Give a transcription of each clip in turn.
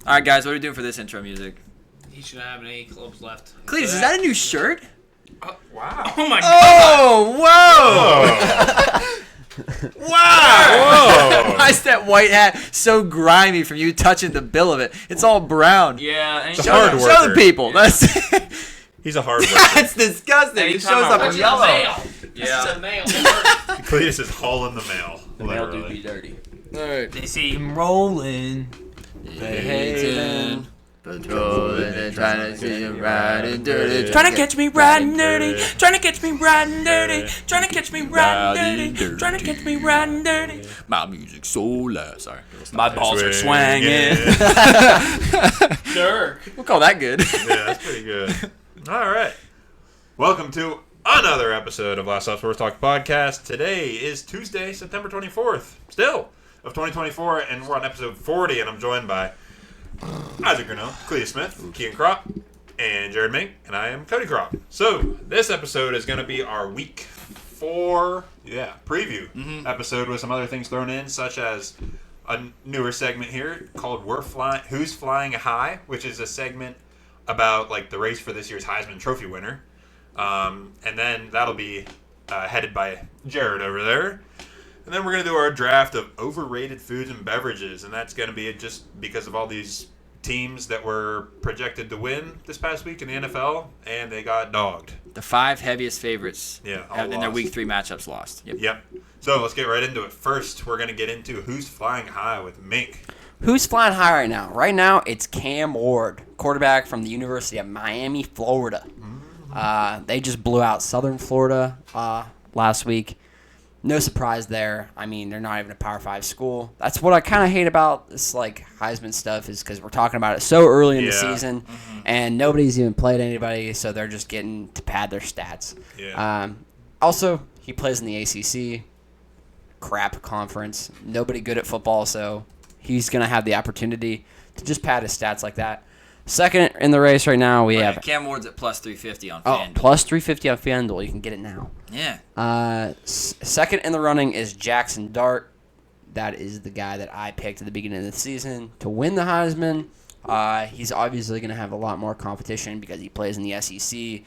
All right, guys, what are we doing for this intro music? He should have any clubs left. Cletus, is that a new shirt? Wow. Oh, my God. Oh, whoa. Wow. Why is that white hat so grimy from you touching the bill of it? It's all brown. Yeah. And Show the people. Yeah. He's a hard worker. That's disgusting. It shows up in yellow. Yeah. The mail. Cletus is hauling the mail. The mail do be dirty. All right. They see him rolling. They hating. Patrolling and trying to see him riding dirty. Trying to catch me riding dirty. Trying to catch me riding dirty. Trying to catch me riding dirty. Trying to catch me riding dirty. My music's so loud. Sorry. My balls are swinging. Sure. We'll call that good. Yeah, that's pretty good. All right. Welcome to another episode of Last Stop Sports Talk Podcast. Today is Tuesday, September 24th, still, of 2024, and we're on episode 40, and I'm joined by Isaac Gurneau, Cletus Smith, Kean Kropp, and Jared Mink, and I am Cody Kropp. So, this episode is going to be our week 4 preview episode with some other things thrown in, such as a newer segment here called Who's Flying High, which is a segment about like the race for this year's Heisman Trophy winner. And then that'll be headed by Jared over there. And then we're going to do our draft of overrated foods and beverages, and that's going to be just because of all these teams that were projected to win this past week in the NFL, and they got dogged. The 5 heaviest favorites in their lost. Week 3 matchups lost. Yep. So let's get right into it. First, we're going to get into Who's Flying High with Mink. Who's flying high right now? Right now, it's Cam Ward, quarterback from the University of Miami, Florida. They just blew out Southern Florida last week. No surprise there. I mean, they're not even a Power 5 school. That's what I kind of hate about this like Heisman stuff is because we're talking about it so early in the season, and nobody's even played anybody, so they're just getting to pad their stats. Yeah. Also, he plays in the ACC, crap conference. Nobody good at football, so he's going to have the opportunity to just pad his stats like that. Second in the race right now, we have Cam Ward's at plus 350 on FanDuel. Plus 350 on FanDuel. You can get it now. Yeah. Second in the running is Jackson Dart. That is the guy that I picked at the beginning of the season to win the Heisman. He's obviously going to have a lot more competition because he plays in the SEC.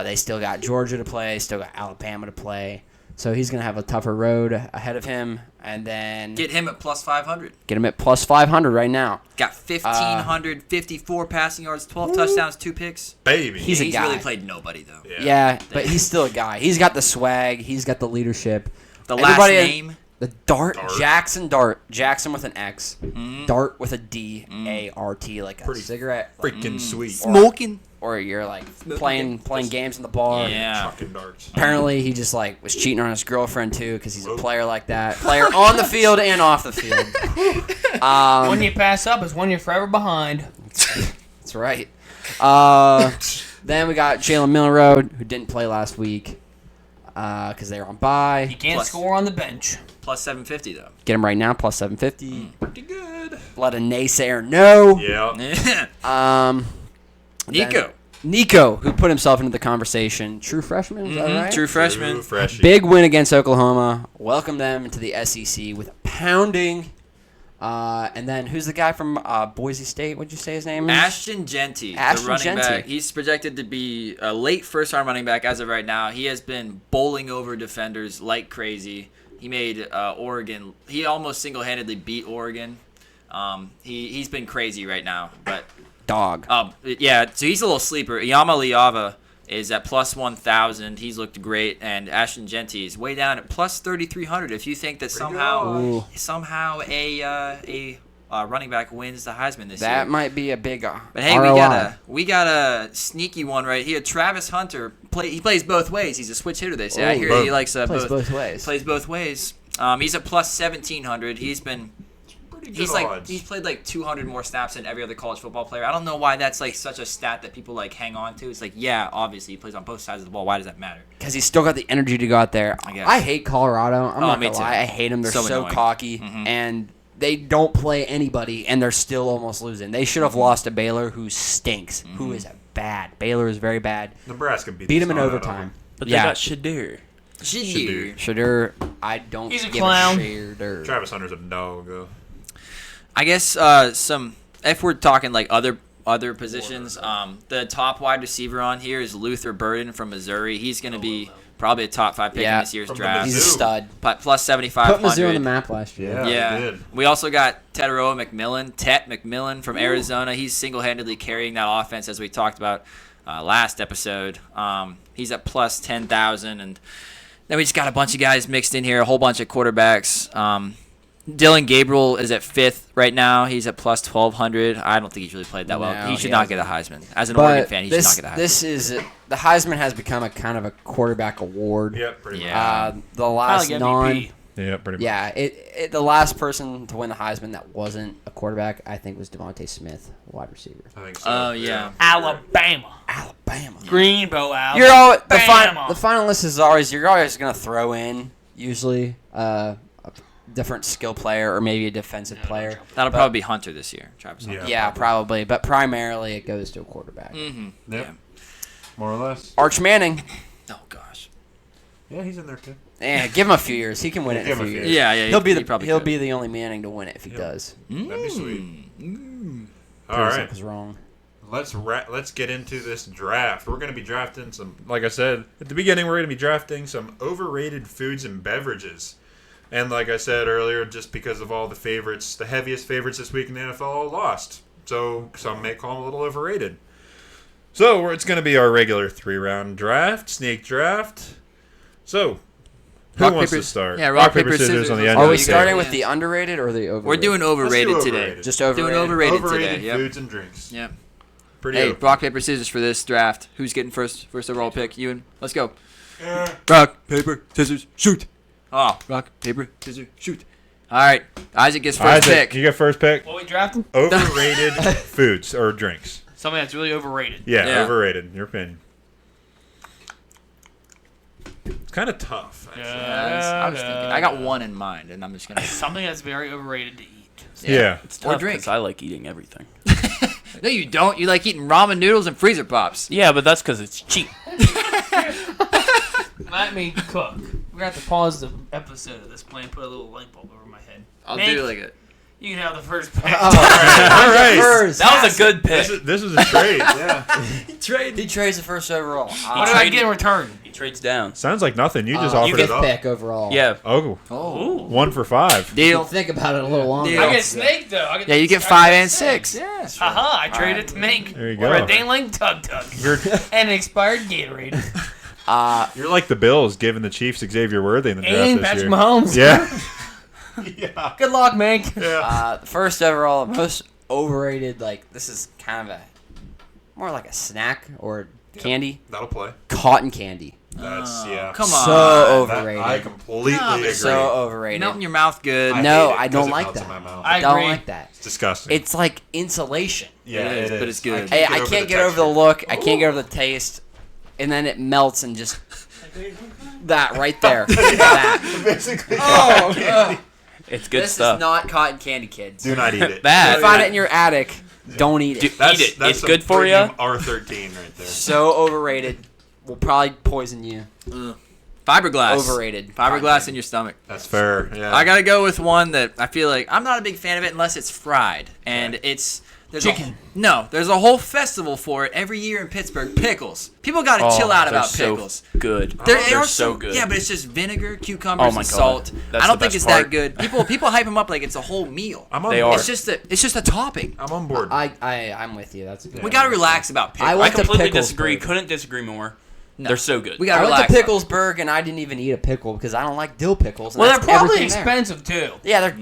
They still got Georgia to play, still got Alabama to play. So he's going to have a tougher road ahead of him. And then Get him at plus 500. Get him at plus 500 right now. Got 1,554 passing yards, 12 touchdowns, 2 picks. Baby. He's a guy. really played nobody, though. Yeah, but he's still a guy. He's got the swag. He's got the leadership. The last name? The Dart. Jackson Dart. Jackson with an X. Dart with a D-A-R-T, like Pretty a cigarette. freaking sweet. Smoking. Or you're like playing games in the bar. Yeah. Chucking darts. Apparently, he just like was cheating on his girlfriend too because he's a player like that. Player on the field and off the field. When you pass up is when you're forever behind. That's right. Then we got Jalen Milroe, who didn't play last week because they were on bye. He can't score on the bench. Plus 750, though. Get him right now, plus 750. Pretty good. Let a naysayer know. Yeah. Nico, who put himself into the conversation. True freshman, is that right? True freshman. True freshie. Big win against Oklahoma. Welcome them into the SEC with a pounding. And then who's the guy from Boise State? What'd you say his name is? Ashton Genty, the running back. He's projected to be a late first-round running back as of right now. He has been bowling over defenders like crazy. He made Oregon. He almost single-handedly beat Oregon. He's been crazy right now, but Dog. Yeah, so he's a little sleeper. Yama Liava is at plus 1,000. He's looked great, and Ashton Genty is way down at plus 3,300. If you think that somehow a running back wins the Heisman this year, That might be a big but hey, ROI. we got a sneaky one right here. Travis Hunter he plays both ways. He's a switch hitter. They say. I hear he likes plays both ways. Plays both ways. He's at plus 1,700. He's played like 200 more snaps than every other college football player. I don't know why that's like such a stat that people like hang on to. It's like, yeah, obviously he plays on both sides of the ball. Why does that matter? Because he's still got the energy to go out there. I guess. I hate Colorado. I'm not me gonna too. lie. I hate them. They're so annoying. cocky, and they don't play anybody, and they're still almost losing. They should have lost to Baylor, who stinks, who is bad. Baylor is very bad. Nebraska Beat them in overtime. But they got Shadur. Shadur, I don't He's a give clown. a Shadur. Travis Hunter's a dog, though. I guess some if we're talking like other positions, the top wide receiver on here is Luther Burden from Missouri. He's going to be probably a top 5 pick in this year's draft. He's a stud. Plus 7,500. Put Mizzou on the map last year. Yeah. We also got Tet McMillan from Arizona. He's single-handedly carrying that offense, as we talked about last episode. He's at plus 10,000, and then we just got a bunch of guys mixed in here, a whole bunch of quarterbacks. Dylan Gabriel is at 5th right now. He's at plus 1,200. I don't think he's really played that well. He should not get a Heisman. As an Oregon fan, he should not get a Heisman. The Heisman has become a kind of a quarterback award. Yep, pretty much. The last MVP. Yeah, pretty much. Yeah, the last person to win the Heisman that wasn't a quarterback, I think, was Devontae Smith, wide receiver. I think so. Oh, yeah. Alabama. Greenbow, Alabama. The final list is always, you're always going to throw in, usually, a different skill player or maybe a defensive player. That'll probably be Hunter this year, Travis Hunter. Yeah, probably. But primarily it goes to a quarterback. Mm-hmm. Yep. Yeah. More or less. Arch Manning. Oh, gosh. Yeah, he's in there, too. Yeah, give him a few years. He can win it in a few years. Yeah. He'll be the only Manning to win it if he does. That'd be sweet. All Feels like right. was wrong. Let's get into this draft. We're going to be drafting some, like I said, at the beginning, we're going to be drafting some overrated foods and beverages. And like I said earlier, just because of all the favorites, the heaviest favorites this week in the NFL all lost. So some may call them a little overrated. So it's going to be our regular 3-round draft, snake draft. So who wants to start? Yeah, rock, paper, scissors on the end. Are we starting with the underrated or the overrated? We're doing overrated today. Just overrated. Doing overrated Overrated today. foods and drinks. Yep. Pretty Hey, open. rock, paper, scissors for this draft. Who's getting first overall pick? Ewan. Let's go. Rock, paper, scissors, shoot. Oh, rock, paper, scissors, shoot. All right. Isaac gets first pick. You get first pick. What we drafting? Overrated foods or drinks. Something that's really overrated. Yeah, overrated, in your opinion. It's kind of tough, actually. I was thinking. I got one in mind, and I'm just going to... Something that's very overrated to eat. Yeah. It's Or tough drink. because I like eating everything. No, you don't. You like eating ramen noodles and freezer pops. Yeah, but that's because it's cheap. Let me cook. We're going to have to pause the episode of this play and put a little light bulb over my head. I'll Nick, do like it. You can have the first pick. All right. That was a good pick. This is a trade, yeah. He trades the first overall. What did I get in return? He trades down. Sounds like nothing. You just You offered get it up. pick overall. Yeah. Oh, Oh. 1 for 5. Deal. Think about it a little longer. Deal. I get snake, though. Yeah, you get 5 and 6. Yeah. Haha, I traded it to Nick There you for a go. Dangling Tug Tug You're, and an expired Gatorade. you're like the Bills giving the Chiefs Xavier Worthy in the draft And this Patrick year. Mahomes. Yeah. Yeah. Good luck, Mink. Yeah. First overall, most overrated, like, this is kind of more like a snack or candy. That'll play. Cotton candy. That's, yeah. Come on. So That- overrated. I completely agree. So overrated. Melt in your mouth good. No, hate it I 'cause don't it like melts in that. my mouth. I don't agree. like that. It's disgusting. It's like insulation. yeah, it is, but it's good. Hey, I over can't the get over the texture. look. I can't get over the taste. And then it melts and just that right there. That. Basically. It's good This stuff. is not cotton candy, kids. Do not eat it. Bad. If you find it in your attic, don't eat it. Eat it. It's some good for premium ya. R13 right there. So overrated. Will probably poison you. Fiberglass. Overrated. Fiberglass in your stomach. That's fair. Yeah. I gotta go with one that I feel like I'm not a big fan of it unless it's fried, and it's there's Chicken. There's a whole festival for it every year in Pittsburgh. Pickles. People gotta chill out about pickles. So good. They're so good. Yeah, but it's just vinegar, cucumbers, Oh my and God. salt. That's I don't the think best it's part. that good. People hype them up like it's a whole meal. I'm on They board. are. It's just a topping. I'm on board. I'm with you. That's a good. We gotta relax about pickles. I I went to completely Picklesburg. disagree. Couldn't disagree more. No. They're so good. We I gotta went to relax. Picklesburg and I didn't even eat a pickle because I don't like dill pickles. And Well, they're that's probably everything there. expensive, too. Yeah, they're.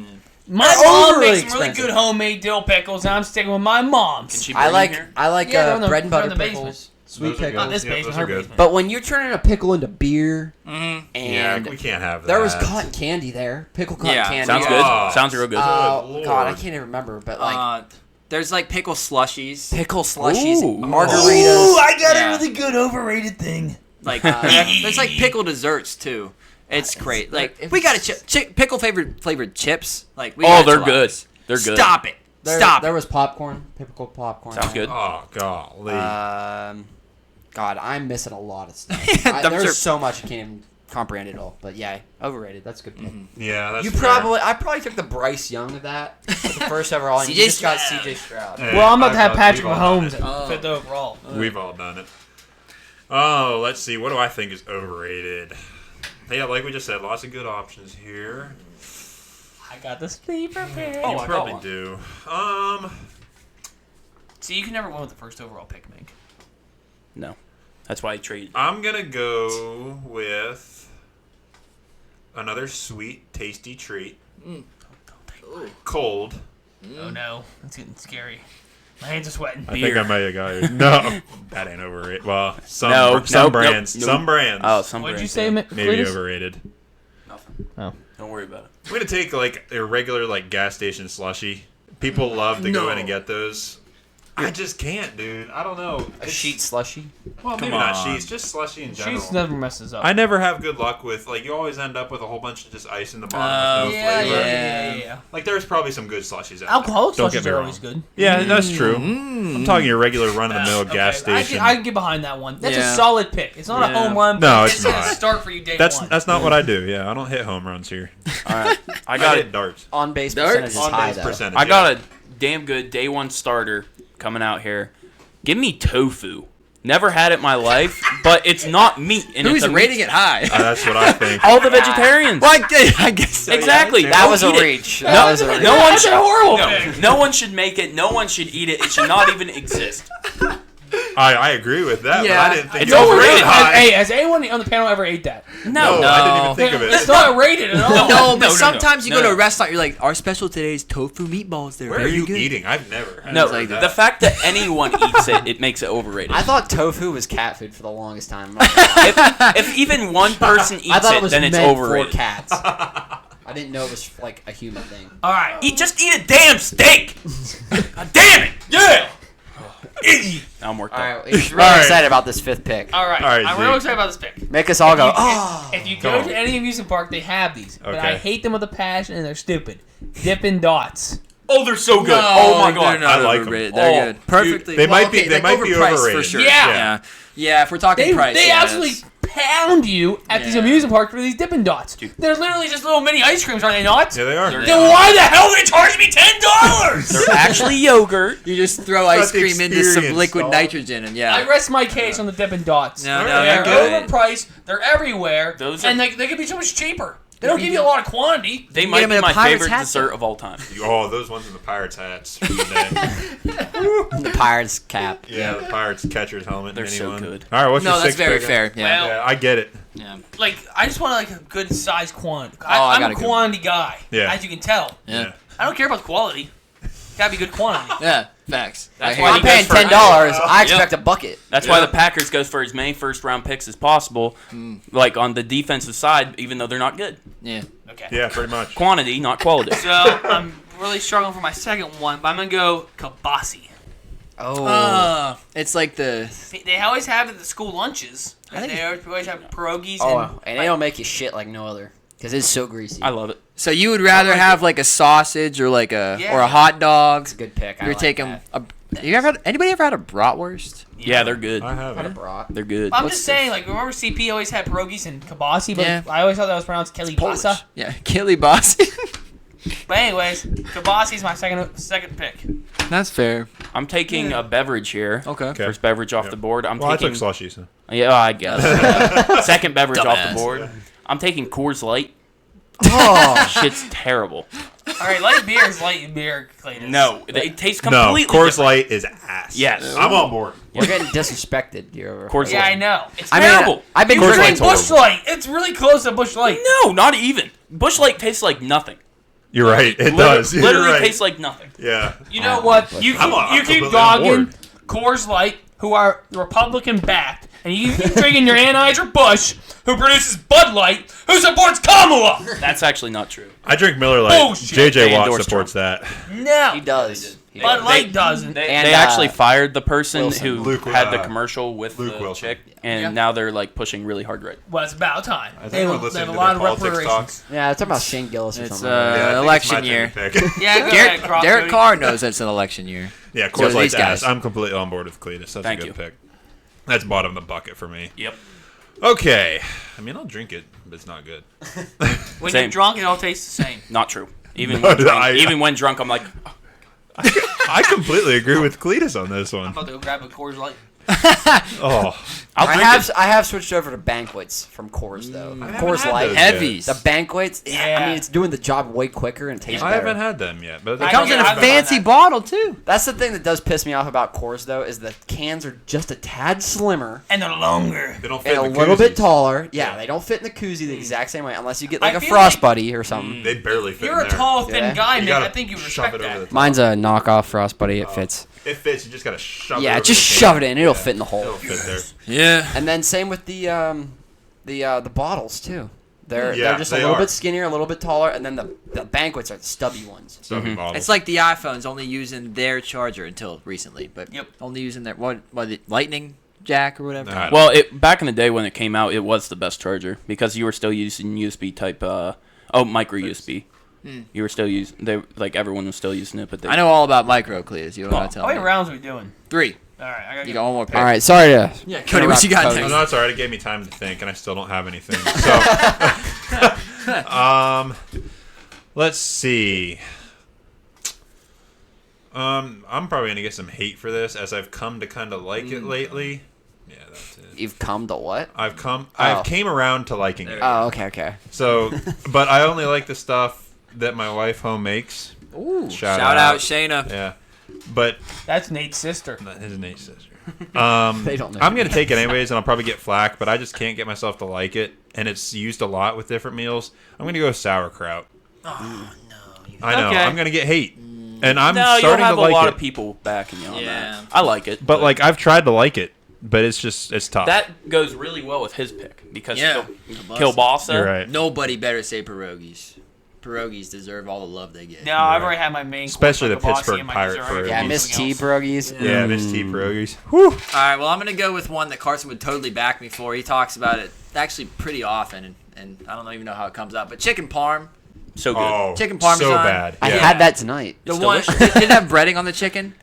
My They're mom overly makes some really expensive. good homemade dill pickles, and I'm sticking with my mom's. Can she bring I them like here? Yeah, they're in the- bread and they're butter in the pickles, basement. sweet Those are pickles. Not this Yeah, basement, those are her good. basement. But when you're turning a pickle into beer, Mm-hmm. yeah, and we can't have that. there was cotton candy there, pickle cotton Yeah, candy. Sounds Yeah. good. Oh. Sounds real good. Lord. God, I can't even remember, but like There's like pickle slushies. pickle slushies, Ooh. margaritas. I got Yeah. a really good overrated thing. Like there's like pickle desserts too. It's great. Like if we got a pickle flavored chips. Like we Oh, got they're enchiladas. good. They're good. Stop it. Stop There it. was popcorn, pickle popcorn. Sounds good. Oh, golly. God, I'm missing a lot of stuff. I'm There's sure- so much I can't even comprehend it all. But yeah, overrated. That's a good pick. Yeah, that's I probably took the Bryce Young of that with the first overall, and you just got C.J. Stroud. Hey, Well, I'm about to have we've Patrick all done Mahomes it. at fifth overall. We've all done it. Oh, let's see. What do I think is overrated? Yeah, like we just said, lots of good options here. I got the sleeper pick. You I got probably one. do. See, you can never win with the first overall pick, Mink. No. That's why I traded. I'm gonna go with another sweet, tasty treat. Cold. Oh no, that's getting scary. My hands are sweating. I think I might have got it. No, that ain't overrated. Well, some Nope, brands, nope. some brands. Oh, some What'd you brands, say, yeah. maybe Cletus? overrated. Nothing. Oh. Don't worry about it. I'm gonna take like a regular like gas station slushy. People love to go in and get those. I just can't, dude. I don't know. A sheet slushy. Well, maybe not sheets, just slushy in general. Sheets never messes up. I never have good luck with like you always end up with a whole bunch of just ice in the bottom with no flavor. yeah. Like there's probably some good slushies out Alcoholic there. Don't get slushies me are wrong. always good. Yeah, that's true. I'm talking your regular run-of-the-mill gas station. I can get behind that one. That's Yeah. a solid pick. It's not a home run. No, pick. it's It's not. gonna start for you day That's one. not what I do. Yeah, I don't hit home runs here. All right. I I got hit it. darts. On base Darts? percentage is high On-base though. percentage. I got a damn good day one starter coming out here. Give me tofu. Never had it in my life, but it's not meat. And Who's it's a rating it high? That's what I think. All the vegetarians. Well, I guess so, Exactly. yeah. That Don't was a eat it. reach. No, That was a reach. no one That's should. a horrible pick. No one should make it. No one should eat it. It should not even exist. I agree with that, Yeah. but I didn't think It's it was overrated. rated high. Hey, has anyone on the panel ever ate that? No, No. I didn't even think of It's it. not rated at all. No, but no, sometimes you no. go to a restaurant, you're like, our special today is tofu meatballs. They're Where are very you good. eating? I've never. No, It's like the fact that anyone eats it, it makes it overrated. I thought tofu was cat food for the longest time. if even one person I eats thought it it, was then it's meant overrated. for cats. I didn't know it was like a human thing. All right. Just eat a damn steak. God damn it! Yeah. Now I'm worked All up. right, he's really All right. excited about this fifth pick. All right. All right, I'm Zeke. really excited about this pick. Make us all go, oh. If you Come go on. to any amusement park, they have these. But Okay. I hate them with a passion, and they're stupid. Dippin' Dots. Oh, they're so good. No, Oh my god. they're not I like 'em. overrated. They're Oh, good. Perfectly. They well, might be- okay, they like might be overpriced overrated. for sure. Yeah. Yeah. If we're talking price, They yeah, absolutely it's- pound you at these Yeah. amusement parks for these Dippin' Dots. They're literally just little mini ice creams, are they not? Yeah, they are. Then why the hell they charge me $10? They're actually yogurt. You just throw It's ice about the cream into some experience, liquid dog. nitrogen, and yeah. I rest my case on the Dippin' Dots. No, no, they're they're good. overpriced. They're everywhere, Those are- and they could be so much cheaper. They don't give you a lot of quantity. They can might get 'em be in a my Pirates favorite hat, dessert though. of all time. Oh, those ones in the Pirates hats. From the day. The Pirates cap. Yeah, the Pirates catcher's helmet. They're so anyone. good. All right, what's No, your that's sixth very pick? fair. Yeah. Well- Yeah, I get it. Yeah. Like, I just want like a good size quantity. I I'm got a a good quantity guy, Yeah. as you can tell. Yeah. I don't care about the quality. Gotta be good quantity. Yeah. Facts. That's I why hear he I'm you. goes paying for- $10. I Yeah. expect a bucket. That's why the Packers goes for as many first round picks as possible, like on the defensive side, even though they're not good. Yeah. Okay. Yeah, pretty much. Quantity, not quality. So I'm really struggling for my second one, but I'm gonna go Kabasi. Oh. It's like the. They always have it at the school lunches. I think They always have pierogies. Oh, and like, it'll make you shit like no other. Because it's so greasy. I love it. So you would rather have like a sausage or like a Yeah. or a hot dog? It's a good pick. You're I like taking that. a. Anybody ever had a bratwurst? Yeah, they're good. I have Had a it. brat. They're good. I'm What's just the- saying, like, remember CP always had pierogies and Kabasi, but Yeah. I always thought that was pronounced Kelly-basa. Yeah, kielbasa. But anyways, Kabasi's my second pick. That's fair. I'm taking a beverage here. Okay. Okay. First beverage off Yep. the board. I'm Well, I taking. took slushies. So. Yeah, I guess. Yeah. Second beverage off Dumbass. the board. I'm taking Coors Light. Oh. Shit's terrible. All right, light beer is light beer, Clayton. No, they taste No, completely Coors different. Light is ass. Yes. I'm on board. We're getting disrespected here. Coors Yeah, Light. I know. It's I mean, terrible. I've been You Coors drink Light's Busch Light. It's really close to Busch Light. No, not even. Busch Light tastes like nothing. You're right. It does. You're Literally right. tastes like nothing. Yeah. You know what? but- You keep, I'm you keep completely on dogging board. Coors Light, who are Republican backed, and you keep drinking your Anheuser-Busch, who produces Bud Light, who supports Kamala. That's actually not true. I drink Miller Lite. Bullshit. JJ They Watt endorse supports that. No, He does. He Bud does. Light doesn't. They And, actually fired the person Wilson. who Luke, had the uh, commercial with Luke the Wilson. chick, and Yeah. now they're like pushing really hard right. Well, it's about time. Has They anyone have, listened they have a to lot their of politics reparations. Yeah, it's talking about Shane Gillis or It's, something. Yeah, I think it's election my year. second pick. Yeah, go Derek, ahead, Croc, Derek Cody. Carr knows it's an election year. Yeah, So Coors do Light's these guys. ass. I'm completely on board with Cletus. That's Thank a good you. pick. That's bottom of the bucket for me. Yep. Okay. I mean, I'll drink it, but it's not good. When Same. you're drunk, it all tastes the same. Not true. Even No, when drunk, I- even when drunk, I'm like, I completely agree with Cletus on this I'm one. about to go grab a Coors Light. Oh, I'll drink it. I have switched over to banquets from Coors though. I haven't Coors had Light. those Heavies. The banquets, I Yeah. mean, it's doing the job way quicker and tastes I better. haven't had them yet, but It It comes in a I've fancy had that. bottle too. That's the thing that does piss me off about Coors though, is the cans are just a tad slimmer And they're longer. they don't fit and a in the little bit koozies. taller. Yeah, Yeah. they don't fit in the koozie the exact same way unless you get I like a feel Frost like- Buddy or something. They barely fit You're in a there. tall, thin Yeah. guy, You man. gotta I think you shove respect it over that. the top. Mine's a knockoff Frost Buddy. It fits. It fits. You just gotta shove it. Yeah, over just the shove can. it in. It'll Yeah. fit in the hole. It'll fit there. Yeah. And then same with the bottles too. They're Yeah, just a they little are. bit skinnier, a little bit taller, and then the banquets are the stubby ones. Stubby bottles. It's like the iPhones only using their charger until recently, but Yep. only using their what the lightning jack or whatever. Nah. Well, back in the day when it came out, it was the best charger because you were still using USB type. Micro USB. You were still using. Everyone was still using it, but they, I know all about micro Clears. You don't want to How tell many me. rounds are we doing? 3. All right, I gotta You get got one more pick. All right, sorry to. Yeah, Cody, what you got Cody. No, next? no, it's alright. It gave me time to think, and I still don't have anything. So, let's see. I'm probably gonna get some hate for this, as I've come to kind of like it lately. Yeah, that's it. You've come to what? I've came around to liking it. Oh, okay. So, but I only like the stuff that my wife home makes. Ooh, Shout shout out. out Shayna. Yeah, but That's Nate's sister. his Nate's sister. They don't know. I'm gonna take it anyways, and I'll probably get flack, but I just can't get myself to like it, and it's used a lot with different meals. I'm gonna go sauerkraut. Oh no. I know Okay. I'm gonna get hate, and I'm no, you'll starting have to a like lot it. of people backing you on Yeah. that. I like it, But like I've tried to like it, but it's tough. that goes really well with his pick because Yeah. Kielbasa. You're right. Nobody better say pierogies. Pierogies deserve all the love they get. No, I've already had my main course, Especially like the kibasi Pittsburgh and my Pirate dessert. pierogies. Yeah, Anything Miss T else. pierogies. Yeah, Miss T pierogies. All right, well, I'm going to go with one that Carson would totally back me for. He talks about it actually pretty often, and I don't even know how it comes out. But chicken parm, So good. Oh, Chicken parmesan. So bad. I Yeah. had that tonight. the It's one delicious. did it have breading on the chicken?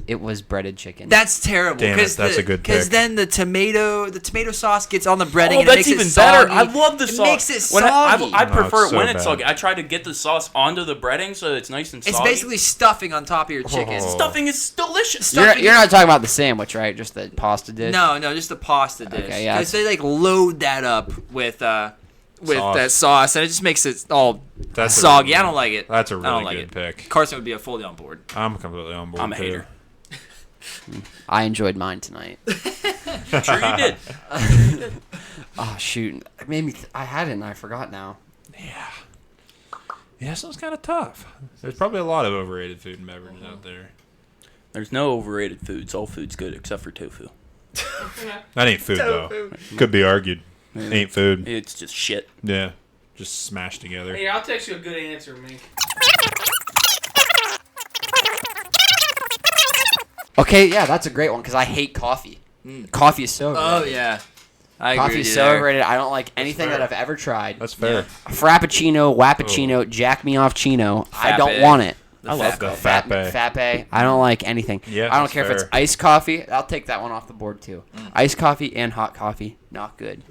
It was breaded chicken. That's terrible. Damn it, that's a good Because pick. then the tomato sauce gets on the breading Oh, and it that's makes even it soggy. better. I love the it sauce. makes it When soggy. I No, prefer it's it when so it's bad. soggy. I try to get the sauce onto the breading so it's nice and soggy. It's basically stuffing on top of your chicken. Oh. Stuffing is delicious. you're not talking about the sandwich, right? Just the pasta dish. No, just the pasta dish. Okay, yeah, Because they load that up with Sauce. that sauce, and it just makes it all That's a soggy. really- I don't like it. That's a I don't really like good it. pick. Carson would be fully on board. I'm completely on board. I'm a too. hater. I enjoyed mine tonight. Sure you did. Oh shoot! It made me. I had it and I forgot now. Yeah, this one's kind of tough. There's probably a lot of overrated food and beverages out there. There's no overrated foods. All food's good except for tofu. That ain't food though. Could be argued. Ain't food. It's just shit. Yeah, just smashed together. Hey, I'll text you a good answer, man. Okay, yeah, that's a great one because I hate coffee. Coffee is so overrated. Oh yeah, I agree Coffee with is you so there. overrated. I don't like anything fair. that I've ever tried. That's fair. Frappuccino, Wappuccino, Jack Me Off Chino. I don't Frappe. want it. I love the frappe. Frappe. I don't like anything. Yeah, I don't that's care if it's fair. iced coffee. I'll take that one off the board too. Iced coffee and hot coffee, not good.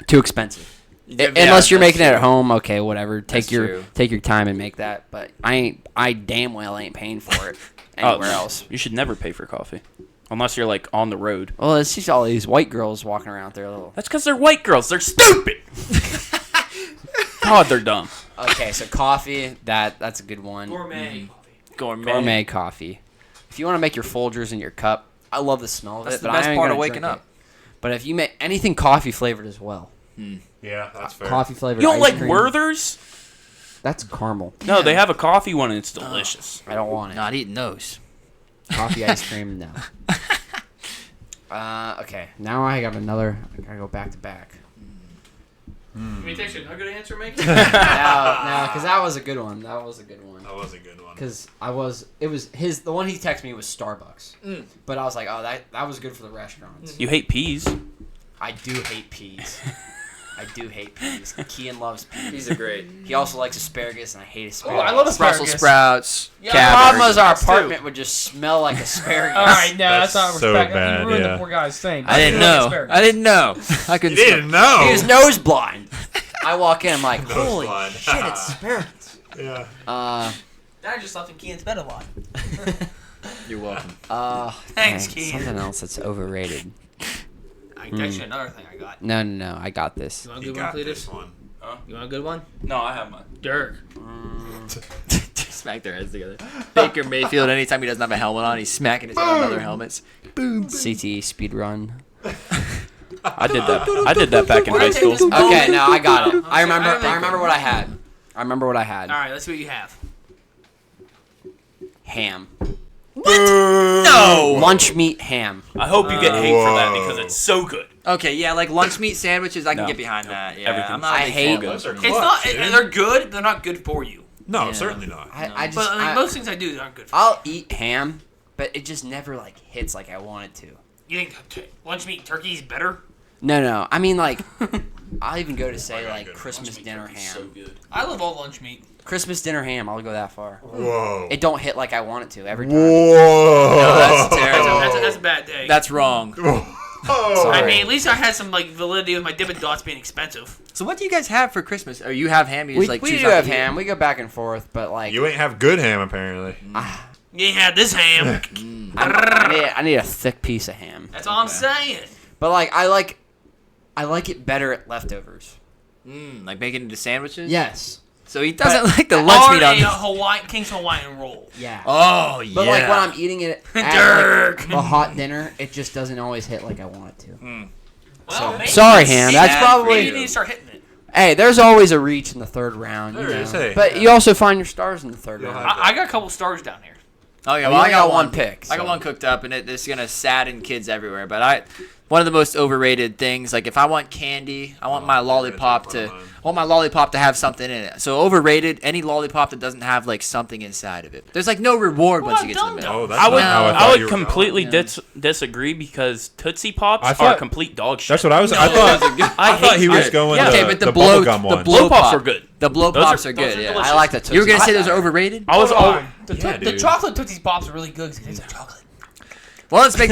Too expensive. Yeah, Unless you're that's making it true. at home, okay, whatever. That's true. Take your time and make that. But I damn well ain't paying for it anywhere else. You should never pay for coffee. Unless you're on the road. Well, it's just all these white girls walking around with their little. That's because they're white girls. They're stupid. God, they're dumb. Okay, so coffee, that's a good one. Gourmet. Gourmet coffee. If you want to make your Folgers in your cup, I love the smell of That's it. the but best I ain't part gonna of waking drink up. it. But if you make anything coffee flavored as well, Yeah, that's fair. coffee flavored. You don't ice like cream, Werther's? That's caramel. No, they have a coffee one and it's delicious. I don't want it. Not eating those. Coffee ice cream, no. Okay, now I got another. I gotta go back to back. Let me text you a good answer, man. No, because that was a good one. That was a good one. That was a good one. Because the one he texted me was Starbucks. But I was like, oh, that was good for the restaurants. You hate peas. I do hate peas. I I do hate peas. Kean loves peas. Peas are great. He also likes asparagus, and I hate asparagus. Oh, I love asparagus. Brussels sprouts. Yeah, The cabbage. problem is our Too. apartment would just smell like asparagus. All right, no, that's not so respect. bad, You ruined yeah. the poor guy's thing. I didn't You like know. asparagus. I didn't know. I You couldn't. didn't know. He was nose blind. I walk in, I'm like, Nose holy blind. shit, it's asparagus. Yeah. I just left him Kean's bed a lot. You're welcome. Thanks, dang, Kean. something else that's overrated. I can text you another thing I got. No, I got this. You want a You good one, got Cletus? this one. You want a good one? No, I have mine. Dirk. Smack their heads together. Baker Mayfield, anytime he doesn't have a helmet on, he's smacking his head on other helmets. Boom. CTE speed run. I did that. I did that back in high school. Okay, now I got it. I remember. I I remember what I had. I remember what I had. All right, let's see what you have. Ham. No. Lunch meat ham. I hope you get hate for that Whoa. because it's so good. Okay, yeah, like lunch meat sandwiches, I can No. get behind that. Yeah, Everything's I'm not a I big hate- fan of Those are lunch clutch, It's not. dude. They're good. They're not good for you. No, Yeah. certainly not. I just. But like, I, most things I do aren't good for I'll eat ham, but it just never like hits like I want it to. you. You think lunch meat turkey is better? No. I mean like, I'll even go to say got like good Christmas dinner So ham. good. I love all lunch meat. Christmas dinner ham. I'll go that far. Whoa. It don't hit like I want it to every time. Whoa. No, that's terrible. That's a bad day. That's wrong. Oh. I Sorry. mean, at least I had some like validity with my Dippin' Dots being expensive. So what do you guys have for Christmas? Or you have ham? You We, just like we choose do not to have eat it? ham. We go back and forth, but like You ain't have good ham, apparently. You ain't had this ham. I need a thick piece of ham. That's all I'm saying. But like I like it better at leftovers. Like making it into sandwiches? Yes. So he doesn't like the lunch Or meat on a King's Hawaiian roll. Yeah. Oh, yeah. But like when I'm eating it at Dirk. like, a hot dinner, it just doesn't always hit like I want it to. Well, maybe- Sorry, ham. That's maybe probably. you need to start hitting it. Hey, there's always a reach in the third round. You There know. is, hey. But you also find your stars in the third You'll round. have- I got a couple stars down here. Oh, yeah, Oh, well, you I got one one pick, I got so. one cooked up, and it's going to sadden kids everywhere. But one of the most overrated things, like if I want candy, I want my lollipop that's one to... of mine. I want my lollipop to have something in it. So overrated, any lollipop that doesn't have like something inside of it. There's like no reward once you get to the Dum-Dum. middle. Oh, that's I would, not how I I thought would you were completely going. disagree because Tootsie Pops I thought- are complete dog shit. That's what I was. I thought. I thought he was going. Yeah, Okay, the, but the the blow, bubblegum the one. blow Pops pop are good. The blow Those pops are- are those good. are Yeah, delicious. I like the Tootsie you were gonna Pop say those are better. overrated? I was all. Yeah, The dude. chocolate Tootsie Pops are really good because it tastes like chocolate. Well, let's make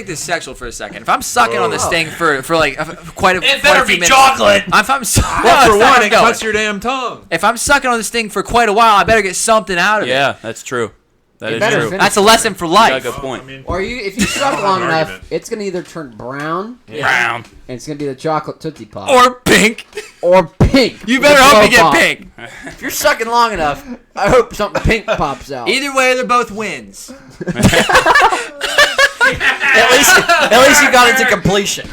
this sexual for a second. If I'm sucking on this thing for like quite a It quite better a few be minutes, chocolate. If I'm Well, for one, it going. cuts your damn tongue. If I'm sucking on this thing for quite a while, I better get something out of it. Yeah, that's true. That You is better true. finish That's a lesson for You got a life. good point. I mean, Or if you suck have long an enough, argument. it's gonna either turn brown Brown. and it's gonna be the chocolate Tootsie Pop Or pink. or pink. You with better the hope blow you get pop. pink. If you're sucking long enough, I hope something pink pops out. Either way, they're both wins. At least you got into completion.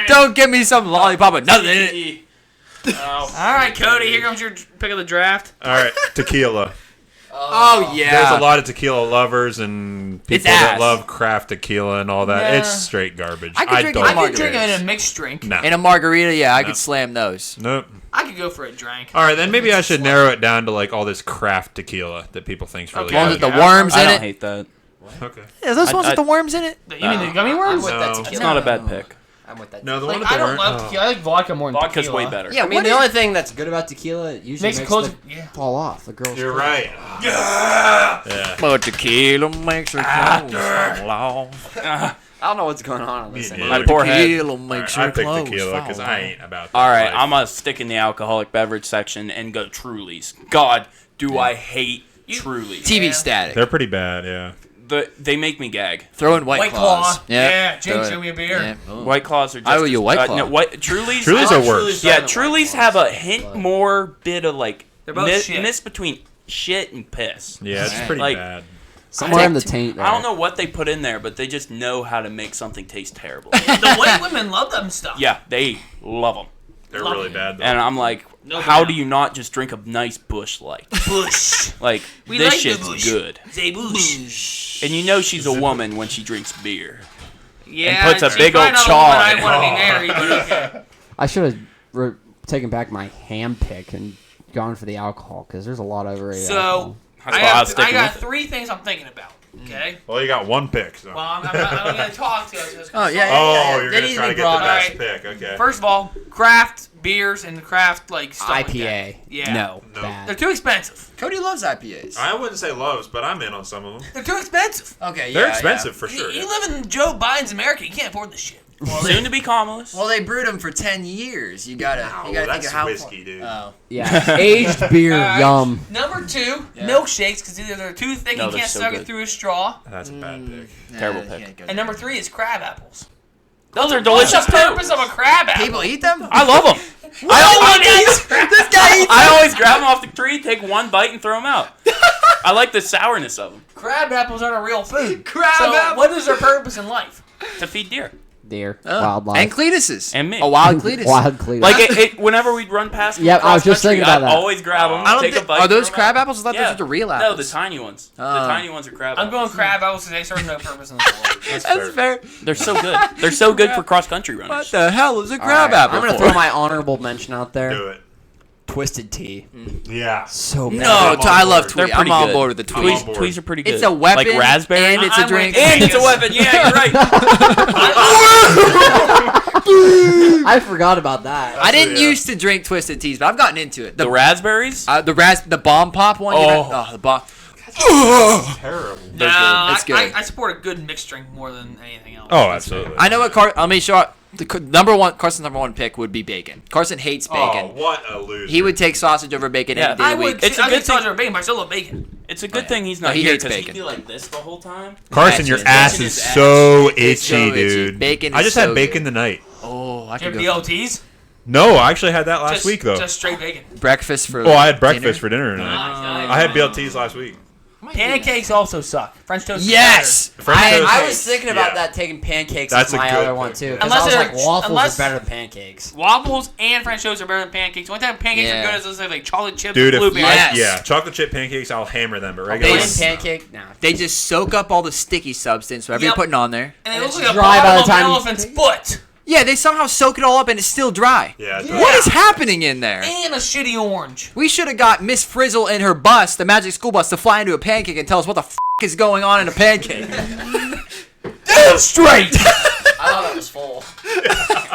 Don't give me some lollipop with nothing in it. All right, Cody, here comes your pick of the draft. all right, tequila. Oh yeah. There's a lot of tequila lovers and It's people that ass. love craft tequila and all that. Yeah. It's straight garbage. I could drink don't it I in could margarita. drink it in a care. mixed drink. No. In a margarita, yeah, I No. could slam those. Nope. I could go for a drink. All right, then maybe I should narrow it down to like all this craft tequila that people think's really Okay. Ones good. with the Yeah. worms I in don't it. hate that. Okay. Yeah, those ones I- with the worms in it. You mean the gummy I'm worms? with that No. tequila. It's not a bad pick. I'm with that. No, the Like, one with I the don't worm. love tequila. I like vodka more than Vodka's tequila. way better. Yeah, I mean, the only thing that's good about tequila, it usually Makes makes it close. the Yeah. fall off. The girls. You're right. Yeah. But tequila makes her clothes fall off. I don't know what's going on this. Me thing. neither. My poor head. Tequila makes I her picked clothes tequila because fall I off. ain't about that. All right, life. I'm gonna stick in the alcoholic beverage section and go Trulies. God, do I hate Trulies? TV Yeah. static. They're pretty bad, yeah. They make me gag. Throw in White White Claws. Claw. Yeah, throw Jake, it. show me a beer. Yeah. Oh. White Claws are just. I owe you a White Claw. No, Trulies. Trulies I are like worse. Trulies Yeah, better than White Trulies Claws. have a hint more bit of like They're both shit. miss between shit and piss. Yeah, it's Right. pretty Like- bad. Somewhere in the taint. There. I don't know what they put in there, but they just know how to make something taste terrible. The white women love them stuff. Yeah, they love them. They're Love really it. bad, though. And I'm like, No how doubt. do you not just drink a nice Bush Light? Bush. Like, We this like the shit's Bush. good. Say Bush. And you know she's a woman when she drinks beer. Yeah, puts a she's big probably old not a chaw woman I in it. want to be married, but okay. I should have taken back my ham pick and gone for the alcohol because there's a lot of overrated So alcohol. That's why I was I sticking got with it. 3 things I'm thinking about. Okay. Well, you got one pick. So. Well, I'm going to talk to us. Oh, yeah. Oh, you're They going to need try to to be get the brought best up. pick. Okay. First of all, craft beers and craft like stuff like IPA. that. Yeah. No. No. Bad. They're too expensive. Cody loves IPAs. I wouldn't say loves, but I'm in on some of them. They're too expensive. Okay, They're expensive for You, sure. you live in Joe Biden's America. You can't afford this shit. Soon to be Kamala's. Well, they brewed them for 10 years. You gotta think that's of how. whiskey, dude. Oh. Yeah. Aged beer. All right. Yum. Number 2, milkshakes, because either they're too thick No, and you they're can't so suck good. it through a straw. That's a bad pick. Terrible you pick. can't go And there. number 3 is crab apples. Those are What's delicious the too. purpose of a crab apple? People eat them? I love them. This guy eats I always grab them off the tree, take one bite, and throw them out. I like the sourness of them. Crab apples aren't a real food. Crab so apple. what is their purpose in life? To feed deer. Deer. Oh. Wildlife. And Cletus's. And me. A wild Cletus. Wild Cletus. Like, whenever we'd run past them Yep, I was just cross-country, thinking about I'd that. always grab them, I don't take a think, bite. are those throw 'em crab out. apples? I thought Yeah. those were the real No, apples. the tiny ones. The Oh. tiny ones are crab I'm apples. going crab apples because they serve no purpose in this world. That's fair. They're so good. They're so good for cross-country runners. What the hell is a All crab right, apple? I'm gonna for? throw my honorable mention out there. Do it. Twisted tea. Yeah. So bad. No, I'm on I love board. They're Tweet. pretty I'm on good. board with the tweet. on board. Tweets are pretty good. It's a weapon, Like raspberry. and it's a I'm drink. with- And it's a weapon. Yeah, you're right. I forgot about that. I didn't Yeah. used to drink twisted teas, but I've gotten into it. The raspberries? The bomb pop one. Oh. The bomb. Terrible. No, It's good. I support a good mixed drink more than anything else. Oh, absolutely. I know what let me show Carson's number one pick would be bacon. Carson hates bacon. Oh, what a loser. He would take sausage over bacon Yeah. any day I of the would. week. It's a I good would touch thing- bacon, but I still love bacon. It's a good thing he's not he here hates because he'd bacon. be like this the whole time. Carson, your His ass ass is is so It's so itchy, itchy. dude. Bacon I is just so had bacon good. tonight. Oh, I Do you could have go BLTs? No, I actually had that last Just, week, though. Just straight bacon. breakfast for. Oh, I had breakfast dinner? for dinner tonight. Nice. I had BLTs last week. Pancakes also suck. French toast. is Yes, French I, toast I I was. was thinking about Yeah. that taking pancakes That's as my a good other one pick, too. yeah. Because I Unless was they're- like, waffles unless- are better than pancakes. better. Waffles and French toast are better than pancakes. The only time pancakes Yeah. are good is those like chocolate chips Dude, and if blueberries. Yes. yeah, chocolate chip pancakes, I'll hammer them, but regular Plain Yes. ones, pancake? No. They just soak up all the sticky substance, whatever you're Yep. putting on there. And it And looks it's like a dry by bottom the of time an you elephant's take it. foot. Yeah, they somehow soak it all up and it's still dry. Yeah, it's What is happening in there? And a shitty orange. We should have got Miss Frizzle in her bus, the magic school bus, to fly into a pancake and tell us what the is going on in a pancake. Damn straight. I thought that was full.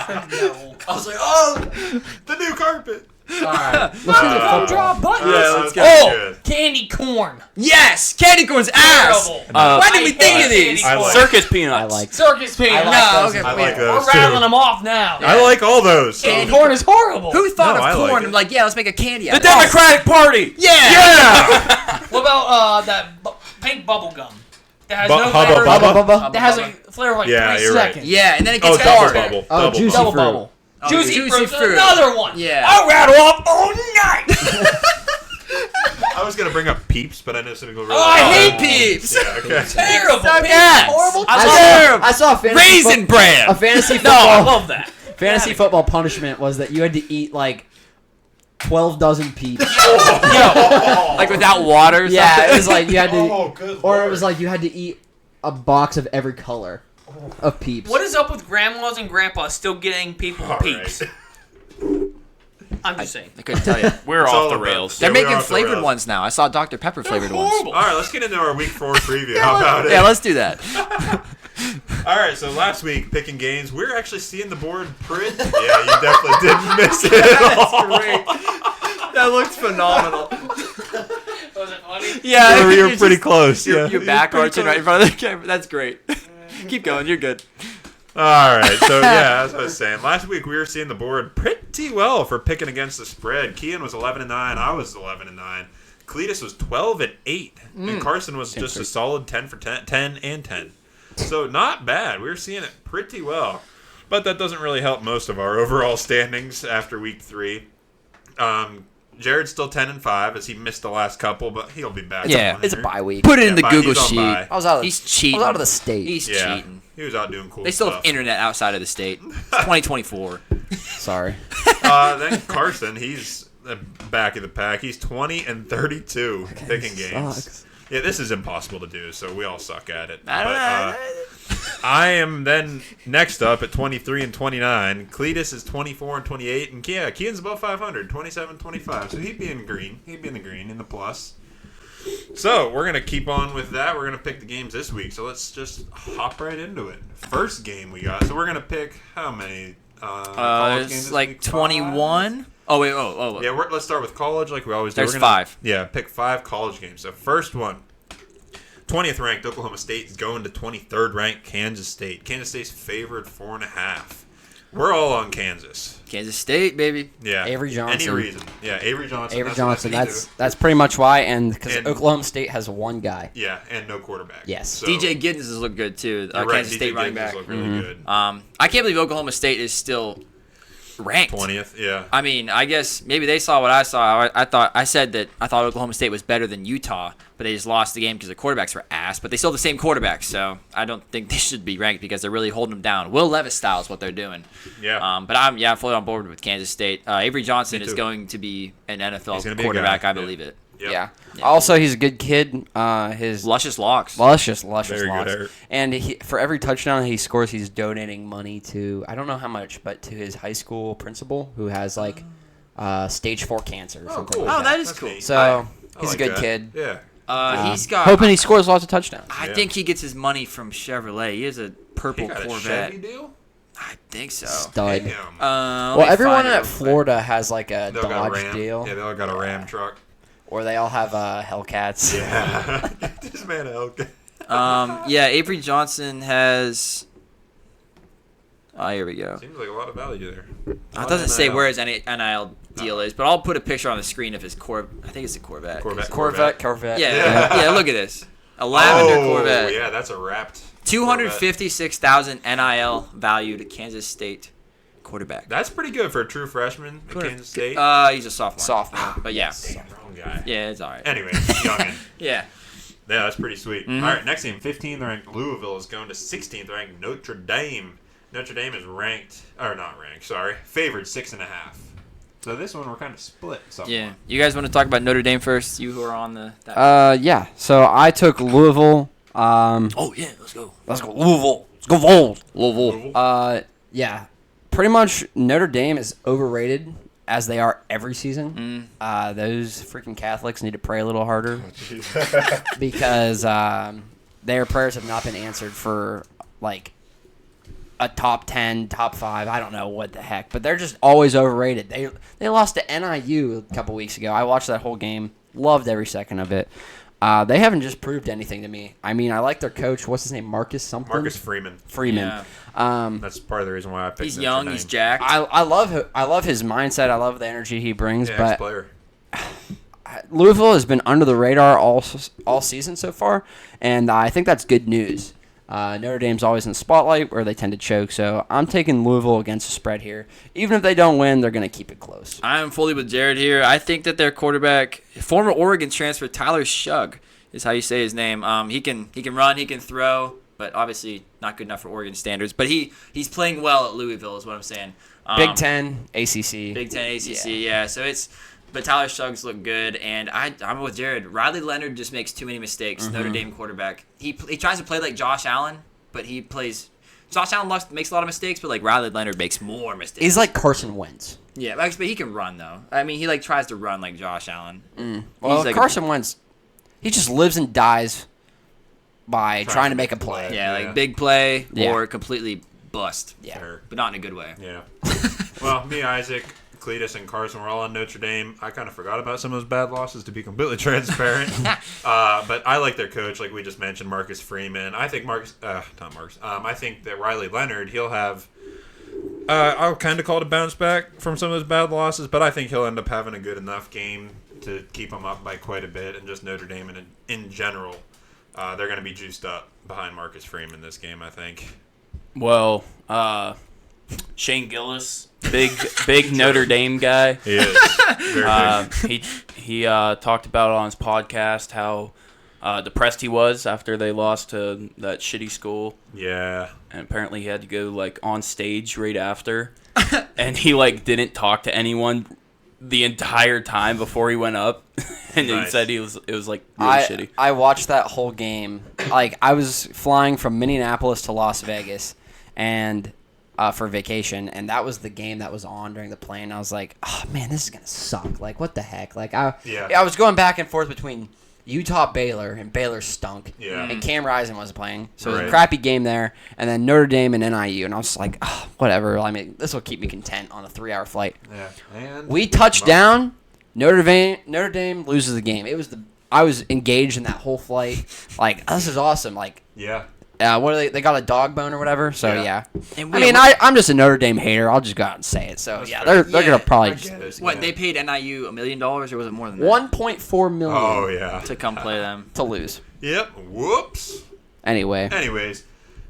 I was like, oh, the new carpet. Alright. Let's do the football. Drop buttons. Yeah, let's go. Oh, Good. candy corn. yes, candy corn's ass. Terrible. Why did we I think hate of these? candy corn. Circus peanuts. I like. Circus peanuts. I like No, those. okay, I wait. like We're those rattling too. them off now. I like all those. Candy corn is horrible. Who thought No, I of like corn? it. I'm like, yeah, let's make a candy out The of it. Democratic Party. Yeah. What about that pink bubble gum? That has Bu- no Hubba flavor. Bubba? Bubba. That has a flavor of like Yeah, 3 you're right. seconds. Yeah, and then it Oh, gets double hard. bubble. Oh, Double juicy Double fruit. bubble. Oh, Juicy fruit's fruit. another one. Yeah. I'll rattle off all night. I was gonna bring up Peeps, but I know some people. Really Oh, I like hate them. Peeps. Yeah, okay. Terrible. Suck Pink, ass. horrible. I saw a fantasy Raisin Bran. A fantasy No, I football. love that. Fantasy football punishment was that you had to eat like 12 dozen peeps. Like without water or Yeah, something? it was like you had to, Oh, good or it lord. was like you had to eat a box of every color of peeps. What is up with grandmas and grandpas still getting people All peeps? right. I'm just saying. I couldn't tell you. We're It's off all the about- rails. They're Yeah, we are making off the flavored rails. ones now. I saw Dr. Pepper flavored ones. Horrible. All right, let's get into our week 4 preview. How about it? Yeah, let's do that. All right, so last week picking games, we're actually seeing the board pretty. Yeah, you definitely didn't miss it at all. That looks phenomenal. Was it funny? Yeah, You're pretty close. You're, Yeah. you're back arching right in front of the camera. That's great. Keep going. You're good. All right, so yeah, as I was saying, last week we were seeing the board pretty well for picking against the spread. Kean was 11-9, I was 11-9. Cletus was 12-8, and Carson was just a solid 10 for 10 and 10. So not bad. We were seeing it pretty well, but that doesn't really help most of our overall standings after week 3. Jared's still 10-5 as he missed the last couple, but he'll be back. Yeah, It's a bye week. Put it in the Yeah, Google he's on sheet. bye. I was out of, He's cheating. I was out of the state. He's Yeah, cheating. he was out doing cool They still stuff. have internet outside of the state. It's 2024. Sorry. Then Carson, he's back of the pack. He's 20-32 picking games. Sucks. Yeah, this is impossible to do, so we all suck at it. I don't know. I am then next up at 23-29. Cletus is 24-28, and yeah, Kean's above 500, 27-25. So he'd be in green. He'd be in the green, in the plus. So we're gonna keep on with that. We're gonna pick the games this week. So let's just hop right into it. First game we got. So we're gonna pick how many? College games It's this like week? 21. 5? Oh wait, oh. Yeah, let's start with college like we always do. There's We're gonna, 5. Yeah, pick 5 college games. So first one, 20th ranked Oklahoma State is going to 23rd ranked Kansas State. Kansas State's favored 4.5. We're all on Kansas. Kansas State, baby. Yeah. Avery Johnson. Any reason. Yeah, Avery Johnson. Avery that's Johnson. what they That's pretty much why, and because And- Oklahoma State has one guy. do. Yeah, and no quarterback. Yes. So, DJ Giddens has looked good too. you're right, Kansas DJ State running Giddens back. look really good. I can't believe Oklahoma State is still ranked. 20th, yeah. I mean, I guess maybe they saw what I saw. I thought Oklahoma State was better than Utah, but they just lost the game because the quarterbacks were ass. But they still have the same quarterback, so I don't think they should be ranked because they're really holding them down. Will Levis style is what they're doing. Yeah. But I'm fully on board with Kansas State. Avery Johnson Me is too. going to be an NFL He's gonna be a quarterback. guy. I believe it. Yep. Yeah. Also, he's a good kid. His Luscious locks. luscious Very good locks. hair. And for every touchdown he scores, he's donating money to, I don't know how much, but to his high school principal who has like stage 4 cancer or something cool. like Oh, that. that is That's cool. neat. So I he's like a good that. kid. Yeah. He's got. Hoping he scores lots of touchdowns. I Yeah. think he gets his money from Chevrolet. He has a He purple got a Corvette. Chevy deal? I think so. Stud. Damn. Let Well, me everyone find it at real quick. Florida has like a They all got a Dodge Ram. deal, Yeah, they all got a Ram truck. or they all have Hellcats. Yeah. This man, okay. Yeah, Avery Johnson has. Oh, here we go. Seems like a lot of value there. It doesn't say where his NIL deal is, but I'll put a picture on the screen of his I think it's a Corvette. Corvette. Yeah, look at this. A lavender Corvette. Yeah, that's a wrapped. 256,000 NIL value to Kansas State quarterback. That's pretty good for a true freshman at Kansas State. He's a sophomore. Sophomore. But yeah. Damn, wrong guy. Yeah, it's all right. Anyway, youngin. Yeah. Yeah, that's pretty sweet. Mm-hmm. All right, next game, 15th ranked Louisville is going to 16th ranked Notre Dame. Notre Dame is favored 6.5. So this one we're kind of split. Somewhat. Yeah. You guys want to talk about Notre Dame first? You who are on the. Yeah. So I took Louisville. Oh yeah, let's go. Let's go Louisville. Let's go Vols. Louisville. Yeah. Pretty much Notre Dame is overrated, as they are every season. Those freaking Catholics need to pray a little harder because their prayers have not been answered for like a top 10, top 5. I don't know what the heck, but they're just always overrated. They lost to NIU a couple weeks ago. I watched that whole game. Loved every second of it. They haven't just proved anything to me. I mean, I like their coach. What's his name? Marcus Freeman. Yeah. That's part of the reason why I picked He's Notre young. Dame. He's jacked. I love his mindset. I love the energy he brings. Yeah, but ex-player. Louisville has been under the radar all season so far, and I think that's good news. Notre Dame's always in the spotlight where they tend to choke, so I'm taking Louisville against the spread here. Even if they don't win, they're going to keep it close. I am fully with Jared here. I think that their quarterback, former Oregon transfer Tyler Shugg, is how you say his name. He can run, he can throw, but obviously not good enough for Oregon standards. But he's playing well at Louisville, is what I'm saying. Big Ten, ACC. Big Ten, ACC, yeah. So but Tyler Suggs look good, and I'm with Jared. Riley Leonard just makes too many mistakes. Notre Dame quarterback. He tries to play like Josh Allen, but Josh Allen makes a lot of mistakes, but like Riley Leonard makes more mistakes. He's like Carson Wentz. Yeah, but he can run though. I mean, he tries to run like Josh Allen. Well, He's like Carson Wentz, he just lives and dies by trying to make a play. Yeah, like big play Yeah. or completely bust. Yeah. Fair. But not in a good way. Yeah. Well, me, Isaac, Cletus, and Carson were all on Notre Dame. I kind of forgot about some of those bad losses, to be completely transparent. But I like their coach, like we just mentioned, Marcus Freeman. I think I think that Riley Leonard, he'll have. I'll kind of call it a bounce back from some of those bad losses, but I think he'll end up having a good enough game to keep him up by quite a bit. And just Notre Dame in general, they're going to be juiced up behind Marcus Freeman this game, I think. Well, Shane Gillis, big Notre Dame guy. He is. Very big. He talked about on his podcast how depressed he was after they lost to that shitty school, Yeah. and apparently he had to go like on stage right after, and he like didn't talk to anyone the entire time before he went up, and Nice. he said it was like really shitty. I watched that whole game. Like, I was flying from Minneapolis to Las Vegas, and for vacation, and that was the game that was on during the plane. I was like, oh man, this is gonna suck. Like, what the heck? Like, I was going back and forth between Utah Baylor, and Baylor stunk. Yeah. And Cam Rising wasn't playing, so it was Right. a crappy game there. And then Notre Dame and NIU, and I was just like, oh, whatever. I mean, this will keep me content on a 3-hour flight. Yeah. And We touched down. Notre Dame loses the game. I was engaged in that whole flight. Like, this is awesome. Like, Yeah. what are they? They got a dog bone or whatever. So Yeah. yeah. And I mean, I'm just a Notre Dame hater. I'll just go out and say it. So That's yeah, fair. they're gonna probably I just get lose. it. What, Yeah. they paid NIU $1 million, or was it more than that? 1.4 million Oh yeah. To come play them. to lose. Yep. Whoops. Anyway, Anyways,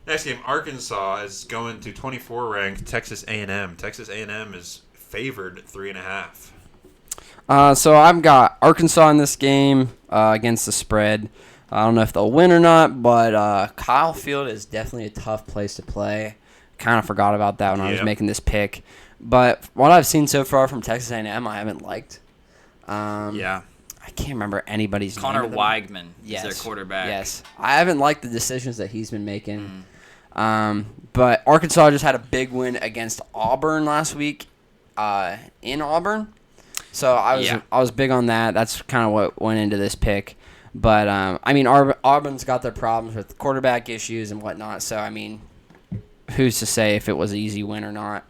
next game, Arkansas is going to 24 ranked Texas A&M. Texas A&M is favored 3.5. so I've got Arkansas in this game against the spread. I don't know if they'll win or not, but Kyle Field is definitely a tough place to play. Kind of forgot about that when I was Yep. making this pick. But what I've seen so far from Texas A&M, I haven't liked. Yeah. I can't remember anybody's Connor name. of them. Weigman Yes. is their quarterback. Yes. I haven't liked the decisions that he's been making. But Arkansas just had a big win against Auburn last week in Auburn. So I was big on that. That's kind of what went into this pick. But, I mean, Auburn's got their problems with quarterback issues and whatnot. So, I mean, who's to say if it was an easy win or not?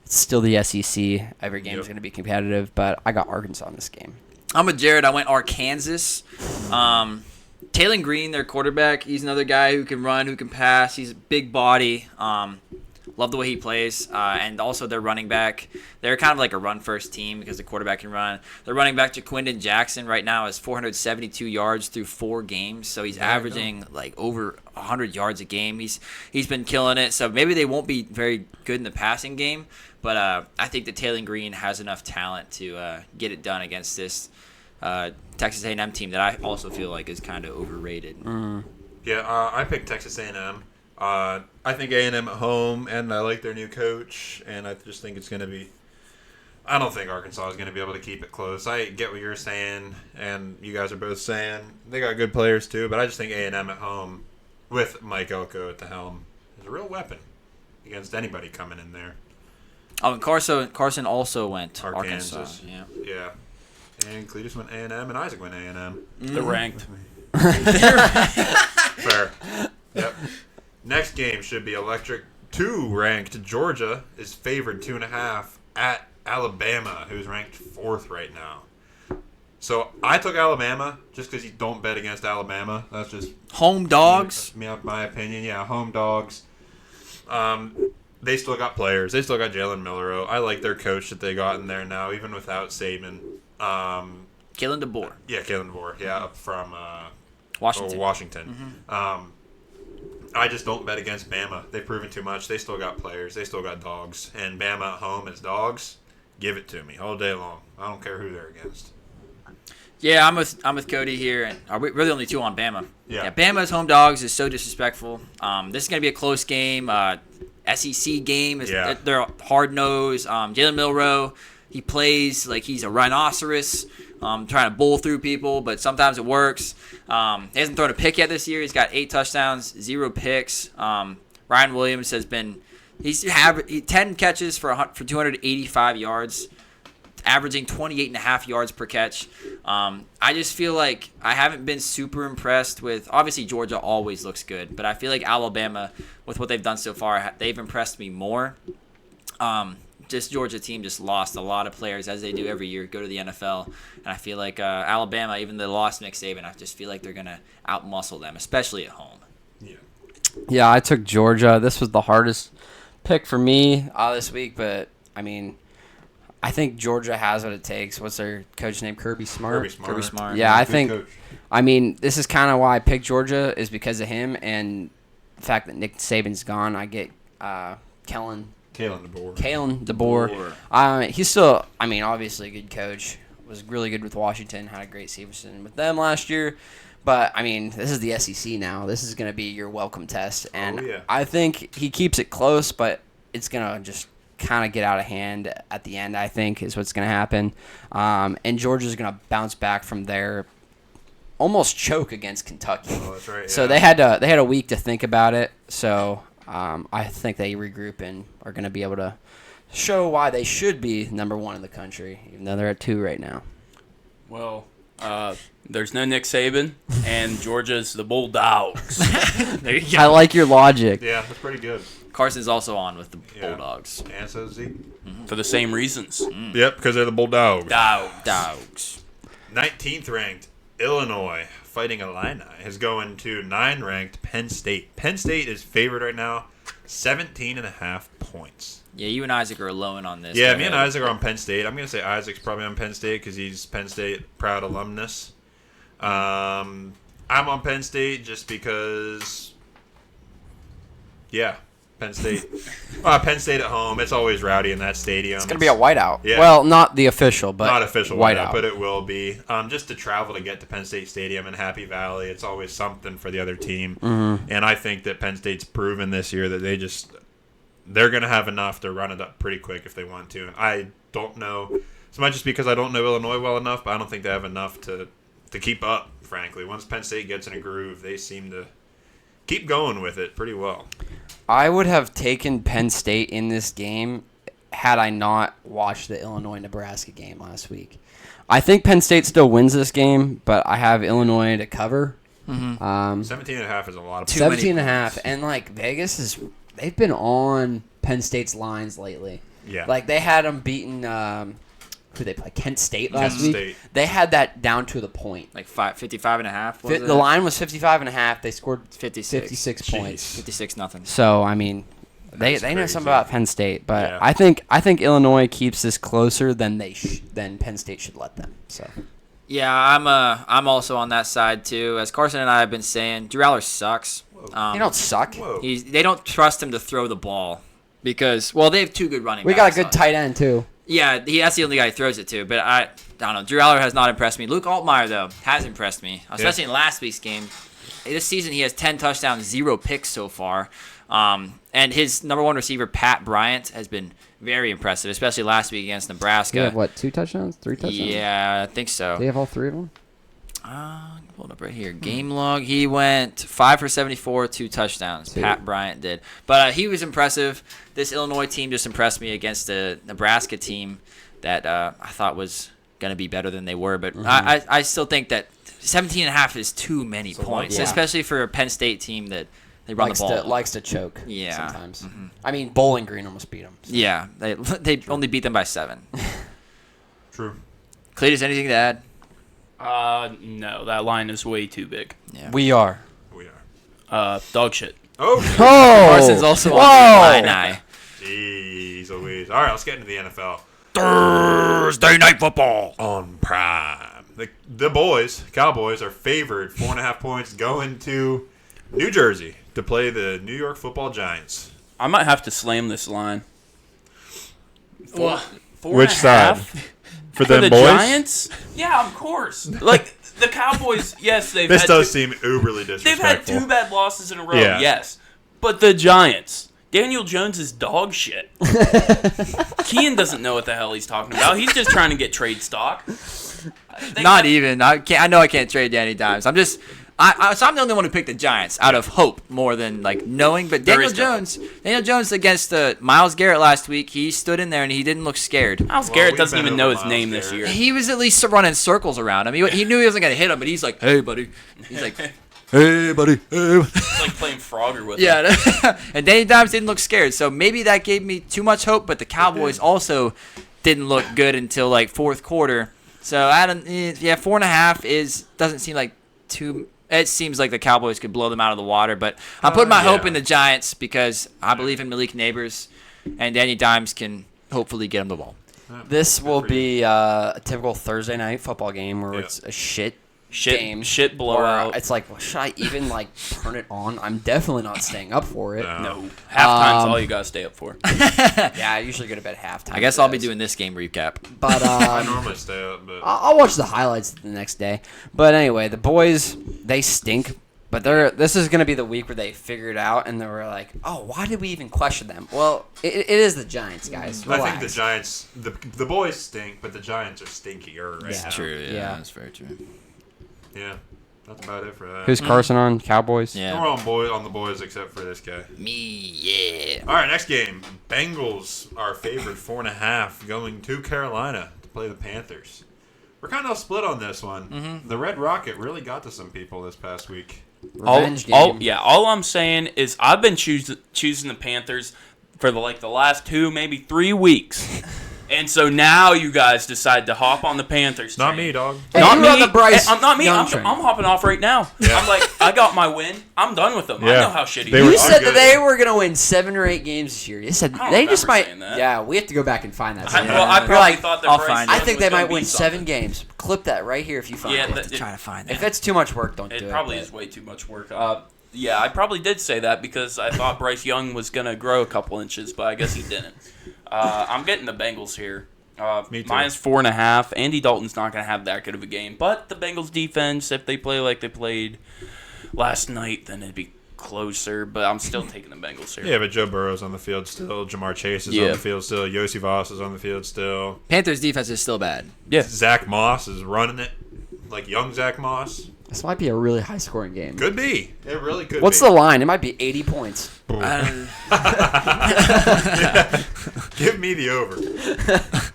It's still the SEC. Every game is going to be competitive. But I got Arkansas in this game. I'm with Jared. I went Arkansas. Taylor Green, their quarterback, he's another guy who can run, who can pass. He's a big body. Love the way he plays. And also their running back. They're kind of like a run-first team because the quarterback can run. Their running back, Jaquindon Jackson, right now is 472 yards through 4 games. So he's averaging like over 100 yards a game. He's been killing it. So maybe they won't be very good in the passing game. But I think that Taylor Green has enough talent to get it done against this Texas A&M team that I also feel like is kind of overrated. Yeah, I picked Texas A&M. I think A&M at home, and I like their new coach, and I just think it's going to be – I don't think Arkansas is going to be able to keep it close. I get what you're saying, and you guys are both saying. They got good players too, but I just think A&M at home with Mike Elko at the helm is a real weapon against anybody coming in there. Oh, and Carson also went Arkansas. Arkansas. Yeah. Yeah. And Cletus went A&M, and Isaac went A&M. They're ranked. Fair. Yep. Next game should be electric. 2 ranked Georgia is favored 2.5 at Alabama, who's ranked 4th right now. So I took Alabama just because you don't bet against Alabama. That's just Home dogs. my opinion. Yeah, home dogs. They still got players. They still got Jalen Milroe. I like their coach that they got in there now, even without Saban. Kalen DeBoer. Yeah, Kalen DeBoer. Yeah, up from Washington. Washington. I just don't bet against Bama. They've proven too much. They still got players. They still got dogs. And Bama at home as dogs, give it to me all day long. I don't care who they're against. Yeah, I'm with Cody here, and we're the only 2 on Bama. Yeah. Bama's home dogs is so disrespectful. This is gonna be a close game. SEC game. Yeah. They're hard nosed. Jalen Milroe, he plays like he's a rhinoceros, trying to bull through people, but sometimes it works. He hasn't thrown a pick yet this year. He's got 8 touchdowns, 0 picks. Ryan Williams has been he's 10 catches for 285 yards, averaging 28.5 yards per catch. I just feel like I haven't been super impressed with. Obviously, Georgia always looks good, but I feel like Alabama, with what they've done so far, they've impressed me more. This Georgia team just lost a lot of players, as they do every year, go to the NFL. And I feel like Alabama, even though they lost Nick Saban, I just feel like they're going to outmuscle them, especially at home. Yeah. Yeah, I took Georgia. This was the hardest pick for me this week, but, I mean, I think Georgia has what it takes. What's their coach name? Kirby Smart? Kirby Smart. Yeah, I Good think coach. I mean, this is kind of why I picked Georgia is because of him and the fact that Nick Saban's gone. I get Kalen DeBoer. He's still, I mean, obviously a good coach. Was really good with Washington. Had a great season with them last year. But, I mean, this is the SEC now. This is going to be your welcome test. And I think he keeps it close, but it's going to just kind of get out of hand at the end, I think, is what's going to happen. And Georgia's going to bounce back from their almost choke against Kentucky. Oh, that's right. Yeah. So they had a week to think about it. So I think they regroup and are going to be able to show why they should be number 1 in the country, even though they're at 2 right now. Well, There's no Nick Saban, and Georgia's the Bulldogs. There you go. I like your logic. Yeah, that's pretty good. Carson's also on with the Bulldogs. And so is Zeke. For the same reasons. Yep, because they're the Bulldogs. Dogs. 19th ranked Illinois Fighting Illini is going to 9th ranked Penn State. Penn State is favored right now, 17.5 points. Yeah, you and Isaac are alone on this. Yeah, me and Isaac are on Penn State. I'm going to say Isaac's probably on Penn State because he's Penn State proud alumnus. I'm on Penn State just because, yeah, Penn State. Penn State at home. It's always rowdy in that stadium. It's going to be a whiteout. Yeah. Well, not the official, but not official whiteout. but it will be. Just to travel to get to Penn State Stadium in Happy Valley, it's always something for the other team. Mm-hmm. And I think that Penn State's proven this year that they're going to have enough to run it up pretty quick if they want to. And I don't know, as much as because I don't know Illinois well enough, but I don't think they have enough to keep up, frankly. Once Penn State gets in a groove, they seem to keep going with it pretty well. I would have taken Penn State in this game had I not watched the Illinois-Nebraska game last week. I think Penn State still wins this game, but I have Illinois to cover. 17.5 is a lot of 17.5, and like Vegas they've been on Penn State's lines lately. Yeah. Like they had them beating who they play Kent State last week. State. They had that down to the point. Like 55.5. Was The line was 55.5. They scored 56. 56 points. 56 nothing. So I mean, they know crazy. something about Penn State, but Yeah. I think Illinois keeps this closer than than Penn State should let them. So Yeah, I'm also on that side too. As Carson and I have been saying, Drew Aller sucks. they don't suck. Whoa. They don't trust him to throw the ball because they have two good running We backs. got a good tight end too. Yeah, that's the only guy he throws it to. But I don't know. Drew Aller has not impressed me. Luke Altmaier, though, has impressed me, especially in last week's game. This season, he has 10 touchdowns, 0 picks so far. And his number one receiver, Pat Bryant, has been very impressive, especially last week against Nebraska. They have what, 2 touchdowns, 3 touchdowns? Yeah, I think so. They have all 3 of them. Hold up right here. Game log. He went 5 for 74, 2 touchdowns. Pat Bryant did. But he was impressive. This Illinois team just impressed me against the Nebraska team that I thought was going to be better than they were. But I still think that 17.5 is too many points, especially for a Penn State team that they run the ball. Likes to choke sometimes. I mean, Bowling Green almost beat them. So. Yeah, they only beat them by 7. True. Cletus, anything to add? No, that line is way too big. Yeah. We are. Dog shit. Oh, Carson's also on the line. jeez Louise. All right, let's get into the NFL. Thursday Night Football. On Prime. The boys, Cowboys, are favored 4.5 points going to New Jersey to play the New York Football Giants. I might have to slam this line. Four Which and a side? half? For For them the boys? Giants? Yeah, of course. Like, the Cowboys, yes, This does seem uberly disrespectful. they've had 2 bad losses in a row, Yeah. yes. But the Giants, Daniel Jones is dog shit. Kean doesn't know what the hell he's talking about. He's just trying to get trade stock. Not even. I know I can't trade Danny Dimes. I'm the only one who picked the Giants out of hope more than like knowing. But Daniel Jones against Myles Garrett last week, he stood in there and he didn't look scared. Myles Garrett we've doesn't been even know over his Myles name this Garrett. year. He was at least running circles around him. He knew he wasn't gonna hit him, but he's like, "Hey, buddy." He's like, "Hey, buddy." Hey. It's like playing Frogger with him. Yeah, and Danny Dimes didn't look scared, so maybe that gave me too much hope. But the Cowboys also didn't look good until like fourth quarter. So 4.5 doesn't seem like too. It seems like the Cowboys could blow them out of the water, but I'm putting my hope in the Giants because I believe in Malik Neighbors, and Danny Dimes can hopefully get him the ball. This will be a typical Thursday night football game where it's a shit game. Shit blowout. Or it's like, well, should I even like turn it on? I'm definitely not staying up for it. No. Halftime's all you got to stay up for. Yeah, I usually go to bed halftime. I guess I'll be doing this game recap. But I normally stay up, but I'll watch the highlights the next day. But anyway, the boys, they stink. But this is going to be the week where they figure it out, and they were like, oh, why did we even question them? Well, it is the Giants, guys. Relax. I think the Giants, the boys stink, but the Giants are stinkier right now. True. Yeah. That's very true. Yeah, that's about it for that. Who's Carson on? Cowboys? Yeah. We're on the boys except for this guy. Me, yeah. All right, next game. Bengals are favored 4.5 going to Carolina to play the Panthers. we're kind of split on this one. Mm-hmm. The Red Rocket really got to some people this past week. Revenge game. All I'm saying is I've been choosing the Panthers for the last 2, maybe 3 weeks. And so now you guys decide to hop on the Panthers train. Not me, dog. Hey, Not you me. were on the Bryce I'm not me. Young I'm train. hopping off right now. Yeah. I'm like, I got my win. I'm done with them. I Yeah. know how shitty They they were You are. said good. that they were going to win 7 or 8 games this year. You said I don't they just remember might. saying that. Yeah, we have to go back and find that. I You're probably like, thought that I'll Bryce find I it. Young think was they gonna might be win something. 7 games. Clip that right here if you find Yeah, it. Try to find that. If it's too much work, don't do it. It probably is way too much work. Yeah, I probably did say that because I thought Bryce Young was going to grow a couple inches, but I guess he didn't. I'm getting the Bengals here. Me too. Minus 4.5. Andy Dalton's not going to have that good of a game. But the Bengals defense, if they play like they played last night, then it'd be closer. But I'm still taking the Bengals here. Yeah, but Joe Burrow's on the field still. Jamar Chase is on the field still. Yossi Voss is on the field still. Panthers defense is still bad. Yeah. Zach Moss is running it like young Zach Moss. This might be a really high scoring game. Could be. It really could What's be. the line? It might be 80 points. Give me the over.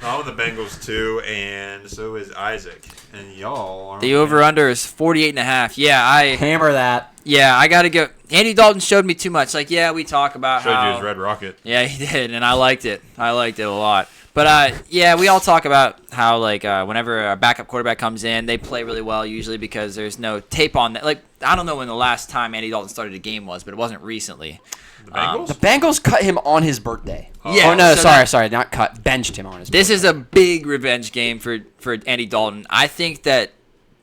I'm on the Bengals too, and so is Isaac. And y'all are The over-under is 48.5. Yeah, Hammer that. I got to go. Andy Dalton showed me too much. Like, yeah, we talk about showed how... you his Red Rocket. Yeah, he did, and I liked it. I liked it a lot. But, yeah, we all talk about how, like, whenever a backup quarterback comes in, they play really well usually because there's no tape on that. Like, I don't know when the last time Andy Dalton started a game was, but it wasn't recently. The Bengals? The Bengals cut him on his birthday. Yeah, Oh, no, so sorry. Not cut. Benched him on his This birthday. is a big revenge game for Andy Dalton. I think that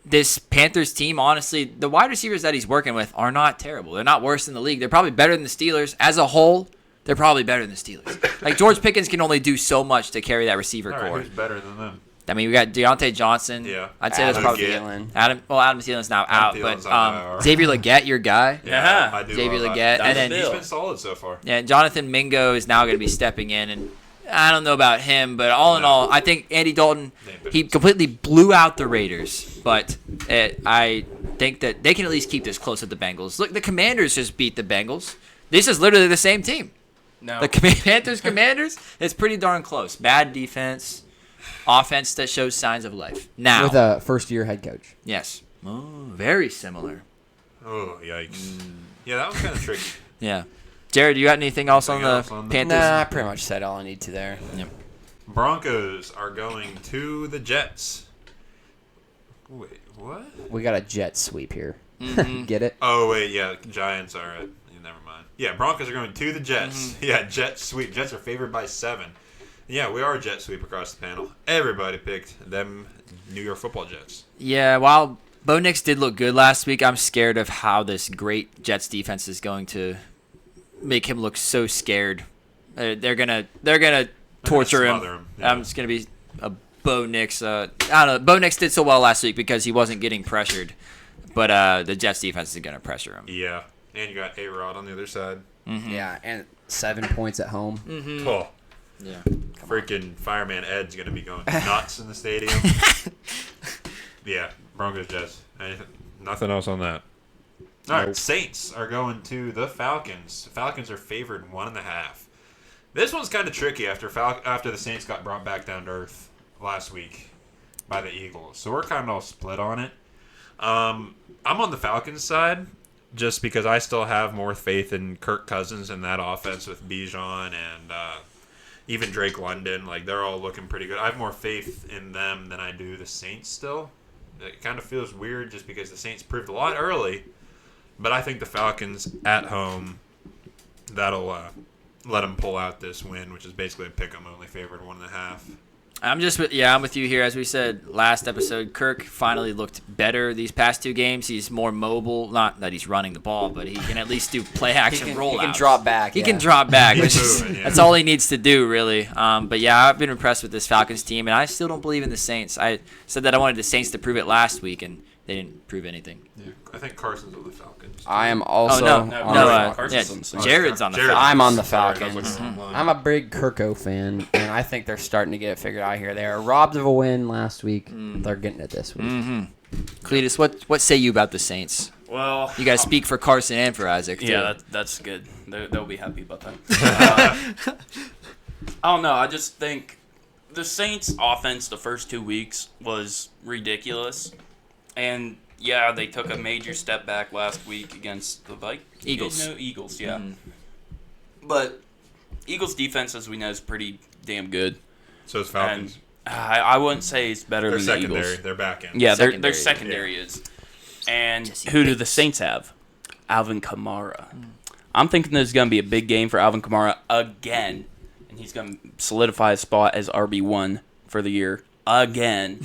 this Panthers team, honestly, the wide receivers that he's working with are not terrible. They're not worse than the league. They're probably better than the Steelers. As a whole, they're probably better than the Steelers. Like, George Pickens can only do so much to carry that receiver All right, core. who's better than them? I mean, we got Deontay Johnson. Yeah. I'd say that's Adam probably Thielen. Adam Thielen's now out, Thielen's but on IR. Xavier Leggett, your guy. Yeah. I do Xavier love Leggett, that. and then- He's been solid so far. Yeah, Jonathan Mingo is now going to be stepping in, and I don't know about him, but all in all, I think Andy Dalton, he completely blew out the Raiders, but I think that they can at least keep this close with the Bengals. Look, the Commanders just beat the Bengals. This is literally the same team. No. The Panthers Commanders, it's pretty darn close. Bad defense, offense that shows signs of life. Now, With a first-year head coach. yes, very similar. Oh, yikes. Yeah, that was kind of tricky. Yeah. Jared, you got anything else on Anything the else on the- Panthers? Nah, I pretty much said all I need to there. Yep. Broncos are going to the Jets. Wait, what? We got a jet sweep here. Mhm. Get it? Oh, wait, yeah, Giants are at... Never mind. Yeah, Broncos are going to the Jets. Mm-hmm. Yeah, jet sweep. Jets are favored by 7. Yeah, we are jet sweep across the panel. Everybody picked them New York Football Jets. Yeah, while Bo Nix did look good last week, I'm scared of how this great Jets defense is going to make him look so scared. They're gonna torture him. smother him, yeah. It's gonna be a Bo Nix. I don't know. Bo Nix did so well last week because he wasn't getting pressured, but the Jets defense is gonna pressure him. Yeah, and you got A-Rod on the other side. Yeah, and 7 points at home. Oh, Yeah. freaking Fireman Ed's going to be going nuts in the stadium. Yeah, Broncos Jets. Nothing else on that. All right, Saints are going to the Falcons. Falcons are favored 1.5. This one's kind of tricky after the Saints got brought back down to earth last week by the Eagles. So we're kind of all split on it. I'm on the Falcons side just because I still have more faith in Kirk Cousins and that offense with Bijan and even Drake London. Like, they're all looking pretty good. I have more faith in them than I do the Saints still. It kind of feels weird just because the Saints proved a lot early. But I think the Falcons at home, that'll let them pull out this win, which is basically a pick-em, only favored 1.5. I'm with you here. As we said last episode, Kirk finally looked better these past 2 games. He's more mobile. Not that he's running the ball, but he can at least do play-action rollouts. He can drop back. He yeah. can drop back. He's Which is, moving, yeah. That's all he needs to do, really. But yeah, I've been impressed with this Falcons team, and I still don't believe in the Saints. I said that I wanted the Saints to prove it last week, and they didn't prove anything. Yeah, I think Carson's on the Falcons. I am also no, on no, the Carson's on the Saints. Jared's on the Jared- Falcons. I'm on the Sorry, I was Falcons. looking online. I'm a big Kirko fan, and I think they're starting to get it figured out here. They were robbed of a win last week. They're getting it this week. Cletus, what say you about the Saints? Well, You got to speak for Carson and for Isaac, too. yeah, that's good. They'll be happy about that. I don't know. I just think the Saints' offense the first 2 weeks was ridiculous, and yeah, they took a major step back last week against the Eagles. No, Eagles, yeah. But Eagles' defense, as we know, is pretty damn good. So it's Falcons. And I wouldn't say it's better They're than the secondary. Eagles. They're back end. Yeah, Secondary. their secondary is. And Jesse who do Bates. the Saints have? Alvin Kamara. I'm thinking there's going to be a big game for Alvin Kamara again. And he's going to solidify his spot as RB1 for the year again.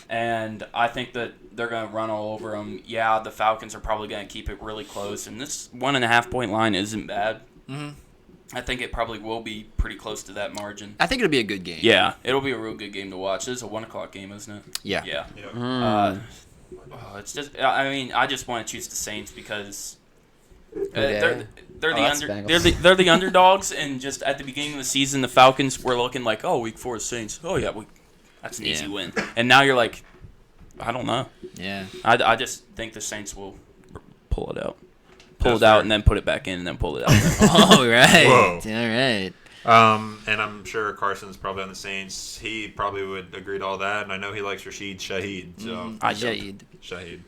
And I think that they're going to run all over him. Yeah, the Falcons are probably going to keep it really close. And this 1.5-point line isn't bad. Mm-hmm. I think it probably will be pretty close to that margin. I think it'll be a good game. Yeah, it'll be a real good game to watch. This is a 1 o'clock game, isn't it? Yeah. Yeah. It's just. I mean, I just want to choose the Saints because they're the underdogs, and just at the beginning of the season, the Falcons were looking like, oh, week 4 Saints. Oh yeah, that's an easy win. And now you're like, I don't know. Yeah. I just think the Saints will pull it out. Pull it out and then put it back in and then pull it out. All right. Whoa. All right. And I'm sure Carson's probably on the Saints. He probably would agree to all that, and I know he likes Rashid Shaheed. So Shaheed.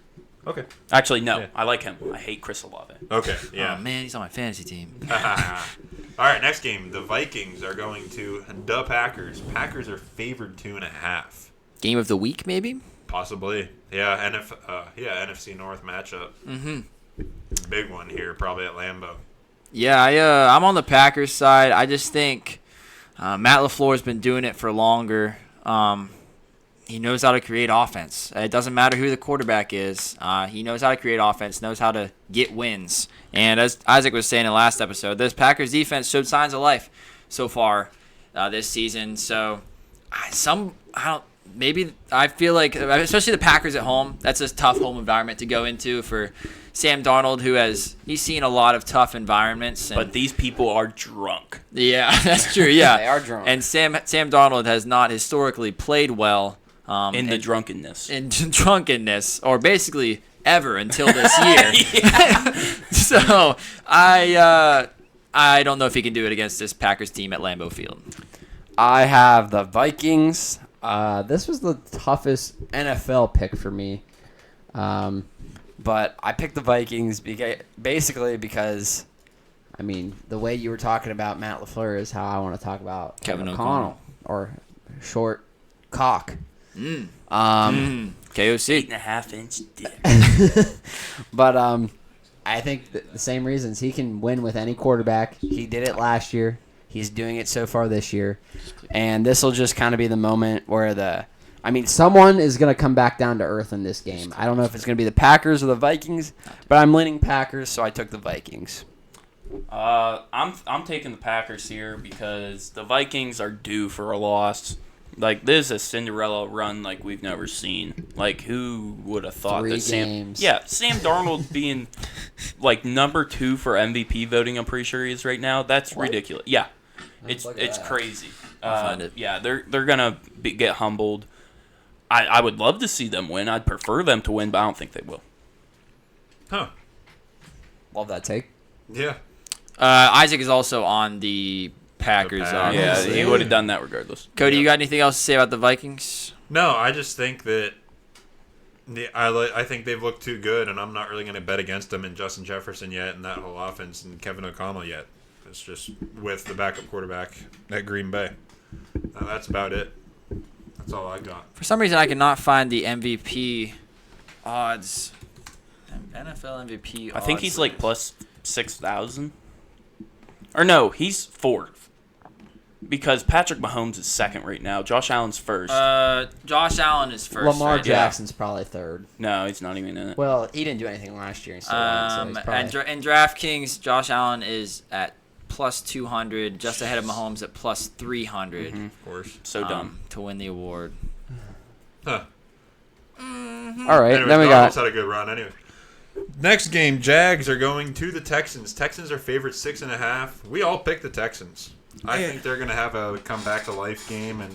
Okay. Actually, no. Yeah. I like him. I hate Chris Olave. Okay. Yeah. Oh, man, he's on my fantasy team. All right. Next game, the Vikings are going to the Packers. Packers are favored 2.5. Game of the week, maybe? Possibly. Yeah. NFC North matchup. Mm-hmm. Big one here, probably at Lambeau. Yeah, I'm on the Packers side. I just think Matt LaFleur's been doing it for longer. He knows how to create offense. It doesn't matter who the quarterback is. He knows how to create offense, knows how to get wins. And as Isaac was saying in the last episode, this Packers defense showed signs of life so far this season. So I feel like, especially the Packers at home, that's a tough home environment to go into for Sam Darnold, he's seen a lot of tough environments. But these people are drunk. Yeah, that's true. Yeah, They are drunk. And Sam Darnold has not historically played well In drunkenness. In drunkenness, or basically ever until this year. So I don't know if he can do it against this Packers team at Lambeau Field. I have the Vikings. This was the toughest NFL pick for me. But I picked the Vikings basically because, I mean, the way you were talking about Matt LaFleur is how I want to talk about Kevin O'Connell, or short cock. KOC. 8.5-inch dick. But I think the same reasons. He can win with any quarterback. He did it last year. He's doing it so far this year. And this will just kind of be the moment where someone is going to come back down to earth in this game. I don't know if it's going to be the Packers or the Vikings, but I'm leaning Packers, so I took the Vikings. I'm taking the Packers here because the Vikings are due for a loss. Like, this is a Cinderella run like we've never seen. Like, who would have thought 3 that games. Sam Darnold being like number 2 for MVP voting, I'm pretty sure he is right now. That's ridiculous. Yeah, it's crazy. Find it. Yeah, they're gonna get humbled. I would love to see them win. I'd prefer them to win, but I don't think they will. Huh. Love that take. Yeah. Isaac is also on the Packers. Packers. Yeah, Obviously. he would have done that regardless. Cody, you got anything else to say about the Vikings? No, I just think that I think they've looked too good, and I'm not really going to bet against them and Justin Jefferson yet and that whole offense and Kevin O'Connell yet. It's just with the backup quarterback at Green Bay. That's about it. That's all I got. For some reason, I cannot find the MVP odds. NFL MVP odds. I think he's like plus 6,000. Or no, he's 4th. Because Patrick Mahomes is 2nd right now. Josh Allen's 1st. Josh Allen is first. Lamar right? Jackson's probably 3rd. No, he's not even in it. Well, he didn't do anything last year. And still won, so he's probably... In DraftKings, Josh Allen is at plus 200, just ahead of Mahomes at plus 300. Mm-hmm. Of course. So dumb. To win the award. Huh. All right, Anyways, then we Donald's got... had a good run anyway. Next game, Jags are going to the Texans. Texans are favored 6.5. We all picked the Texans. I think they're going to have a come back to life game, and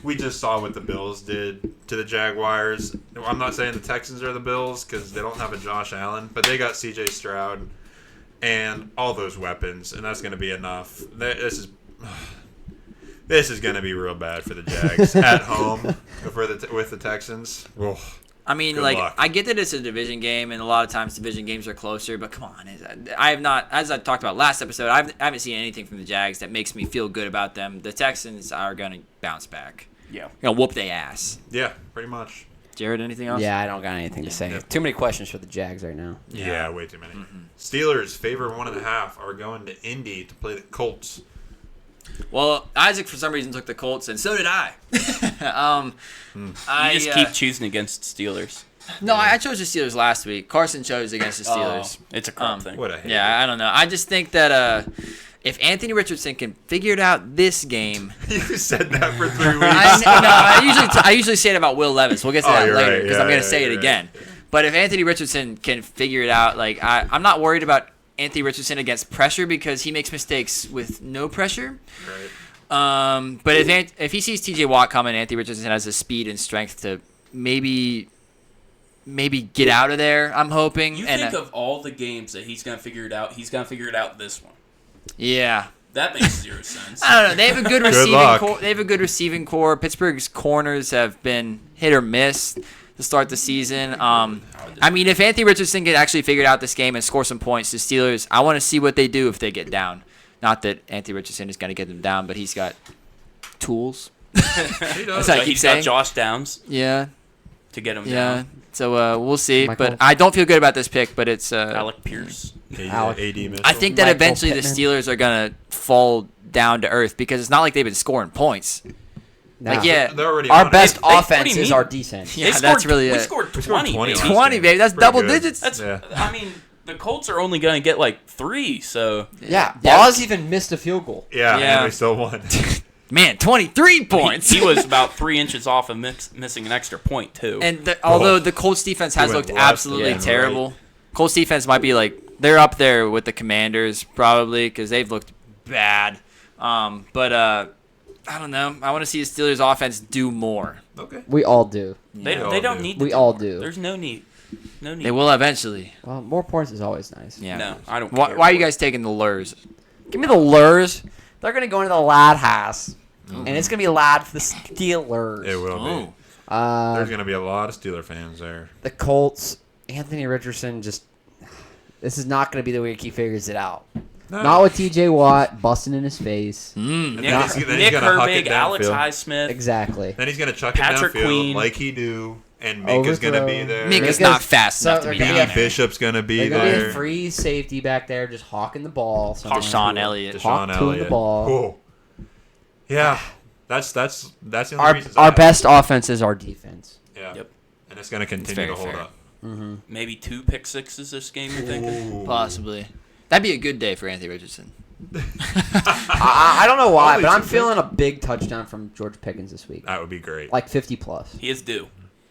we just saw what the Bills did to the Jaguars. I'm not saying the Texans are the Bills because they don't have a Josh Allen, but they got C.J. Stroud and all those weapons, and that's going to be enough. This is going to be real bad for the Jags at home with the Texans. Oh, I mean, good like, luck. I get that it's a division game, and a lot of times division games are closer, but come on. I have not, as I talked about last episode, I haven't seen anything from the Jags that makes me feel good about them. The Texans are going to bounce back. Yeah. Going to whoop their ass. Yeah, pretty much. Jared, anything else? Yeah, I don't got anything to say. Yeah. Too many questions for the Jags right now. Yeah, way too many. Steelers, favor 1.5, are going to Indy to play the Colts. Well, Isaac, for some reason, took the Colts, and so did I. You just keep choosing against Steelers. No, I chose the Steelers last week. Carson chose against the Steelers. It's a crap thing. What a hate. Yeah, I don't know. I just think that if Anthony Richardson can figure it out this game, You said that for 3 weeks. I usually say it about Will Levis. We'll get to that you're later right. because Yeah, I'm going to yeah, say it you're again. right. But if Anthony Richardson can figure it out, like I'm not worried about Anthony Richardson against pressure because he makes mistakes with no pressure. Right. But if he sees T.J. Watt coming, Anthony Richardson has the speed and strength to maybe get out of there. I'm hoping. You think of all the games that he's going to figure it out, he's going to figure it out this one. Yeah. That makes zero sense. I don't know. They have a good receiving luck. core. They have a good receiving core. Pittsburgh's corners have been hit or miss to start the season. I mean, if Anthony Richardson can actually figure out this game and score some points, the Steelers, I want to see what they do if they get down. Not that Anthony Richardson is going to get them down, but he's got tools. He That's does. how I keep He's saying. got Josh Downs Yeah, to get him yeah. down. So we'll see. Michael. But I don't feel good about this pick. But it's Alec Pierce. AD Mitchell. I think that Michael eventually the Pittman. Steelers are going to fall down to earth because it's not like they've been scoring points. Now, Like, yeah. They're already our on best it. what do offense you is mean? our defense. Yeah, They that's scored- really we it. scored We scored 20. 20 baby. last 20, baby. That's Pretty double good. digits. That's. Yeah. I mean, the Colts are only going to get like 3, so Yeah, Boz even missed a field goal. Yeah, Yeah. and we still won. Man, 23 points. he was about 3 inches off of missing an extra point too. And although the Colts defense has He went looked left absolutely and terrible, Colts defense might be like they're up there with the Commanders probably because they've looked bad. But I don't know. I want to see the Steelers offense do more. Okay. We all do. they all don't do. need. To We do all more. do. There's no need. No need. They will eventually. Well, more points is always nice. Yeah. No, I don't. Why care are you for it. guys taking the lures? Give me the Lurs. They're going to go into the Lad House. And it's going to be loud for the Steelers. It will be. Oh. There's going to be a lot of Steeler fans there. The Colts, Anthony Richardson just... This is not going to be the week he figures it out. No. Not with T.J. Watt busting in his face. And Nick, then he's Nick going to huck it Herbig, Alex downfield. Highsmith. Exactly. Then he's going to chuck Patrick it downfield Queen. like he do. And Minka's going to be Overthrow. there. Minka's not fast so enough to they're be gonna down be a there. Bishop's going to be They're going to be there. a free safety back there just hawking the ball. Deshaun Elliott. Hawk Deshaun to the Elliott. ball. Cool. Yeah. That's the only Our, reason. our best offense is our defense. Yeah. Yep. And it's going to continue very to hold fair. up. Maybe 2 pick sixes this game. You're thinking? Ooh. Possibly. That'd be a good day for Anthony Richardson. I don't know why, Only but I'm 2 feeling a big touchdown from George Pickens this week. That would be great. Like 50 plus. He is due.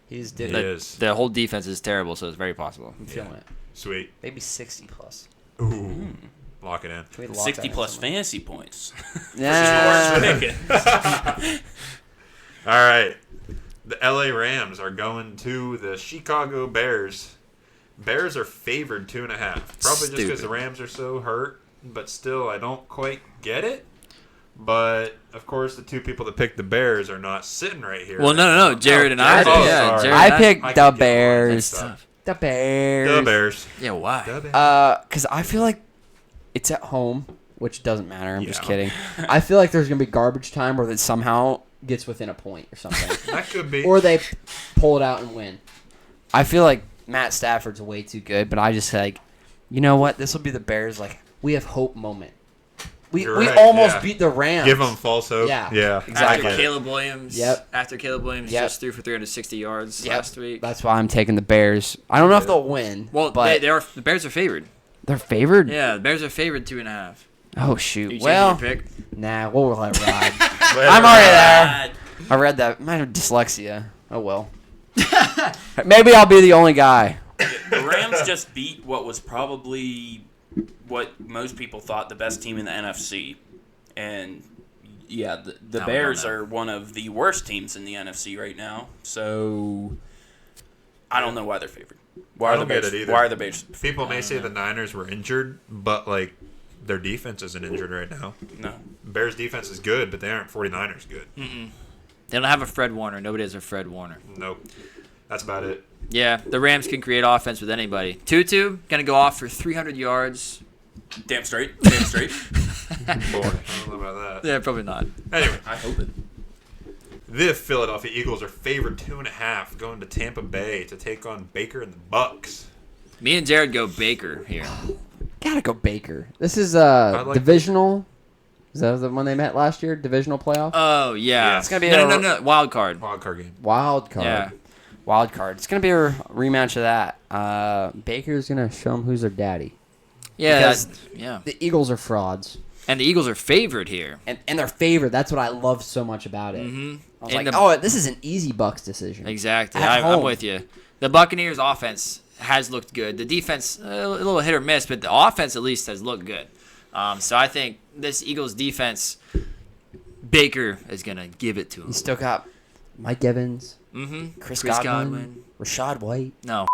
He's He doing is. The whole defense is terrible, so it's very possible. I'm feeling it. Sweet. Maybe 60 plus. Ooh. Lock it in. Can we lock 60 that in plus somewhere? fantasy points. Yeah. George Pickens. All right. The LA Rams are going to the Chicago Bears. Bears are favored 2.5. Probably just because Stupid. the Rams are so hurt, but still, I don't quite get it. But of course, the 2 people that picked the Bears are not sitting right here. Well, no. Jared and I Oh, did. Yeah, sorry. Jared I and picked I the can get one. Bears. That's tough. The Bears. The Bears. Yeah, why? The Bears. Because I feel like it's at home, which doesn't matter. I'm just Yeah. kidding. I feel like there's going to be garbage time where it somehow gets within a point or something. That could be. Or they pull it out and win. I feel like Matt Stafford's way too good, but I just like, you know what? This will be the Bears. Like, we have hope moment. We You're we right, almost yeah. beat the Rams. Give them false hope. Yeah. Yeah. Exactly. I After get it. Caleb Williams. Yep. After Caleb Williams Yep. just threw for 360 yards Yep. last week. That's why I'm taking the Bears. I don't know if they'll win. Well, but the Bears are favored. they're favored. Yeah, the Bears are favored 2.5. Oh shoot. You Well, changing your pick? nah, we'll let it ride. Let I'm it already ride. there. I read that. Might have dyslexia. Oh well. Maybe I'll be the only guy. The Rams just beat what was probably what most people thought the best team in the NFC. And, yeah, the No, we don't Bears know. are one of the worst teams in the NFC right now. So, I don't know why they're favored. Why I are don't the get Bears? it either. Why are the Bears? People may say the Niners were injured, but like their defense isn't injured right now. No. Bears defense is good, but they aren't 49ers good. Mm-mm. They don't have a Fred Warner. Nobody has a Fred Warner. Nope. That's about it. Yeah, the Rams can create offense with anybody. Tutu going to go off for 300 yards. Damn straight. Damn straight. Boy, I don't know about that. Yeah, probably not. Anyway, I hope it. the Philadelphia Eagles are favored 2.5 going to Tampa Bay to take on Baker and the Bucks. Me and Jared go Baker here. Gotta go Baker. This is like divisional. Is that the one they met last year? Divisional playoff? Oh, yeah. Yeah. It's gonna be no. Wild card. Wild card game. Wild card. Yeah. Wild card. It's gonna be a rematch of that. Baker's gonna show them who's their daddy. Yeah. Because Yeah. The Eagles are frauds. And the Eagles are favored here. And they're favored. That's what I love so much about it. Mm-hmm. I was like, this is an easy Bucks decision. Exactly. At I'm home. with you. The Buccaneers' offense has looked good. The defense, a little hit or miss, but the offense at least has looked good. So I think this Eagles defense, Baker is going to give it to him. You still got Mike Evans, Mm-hmm. Chris Godwin, Rashad White. No.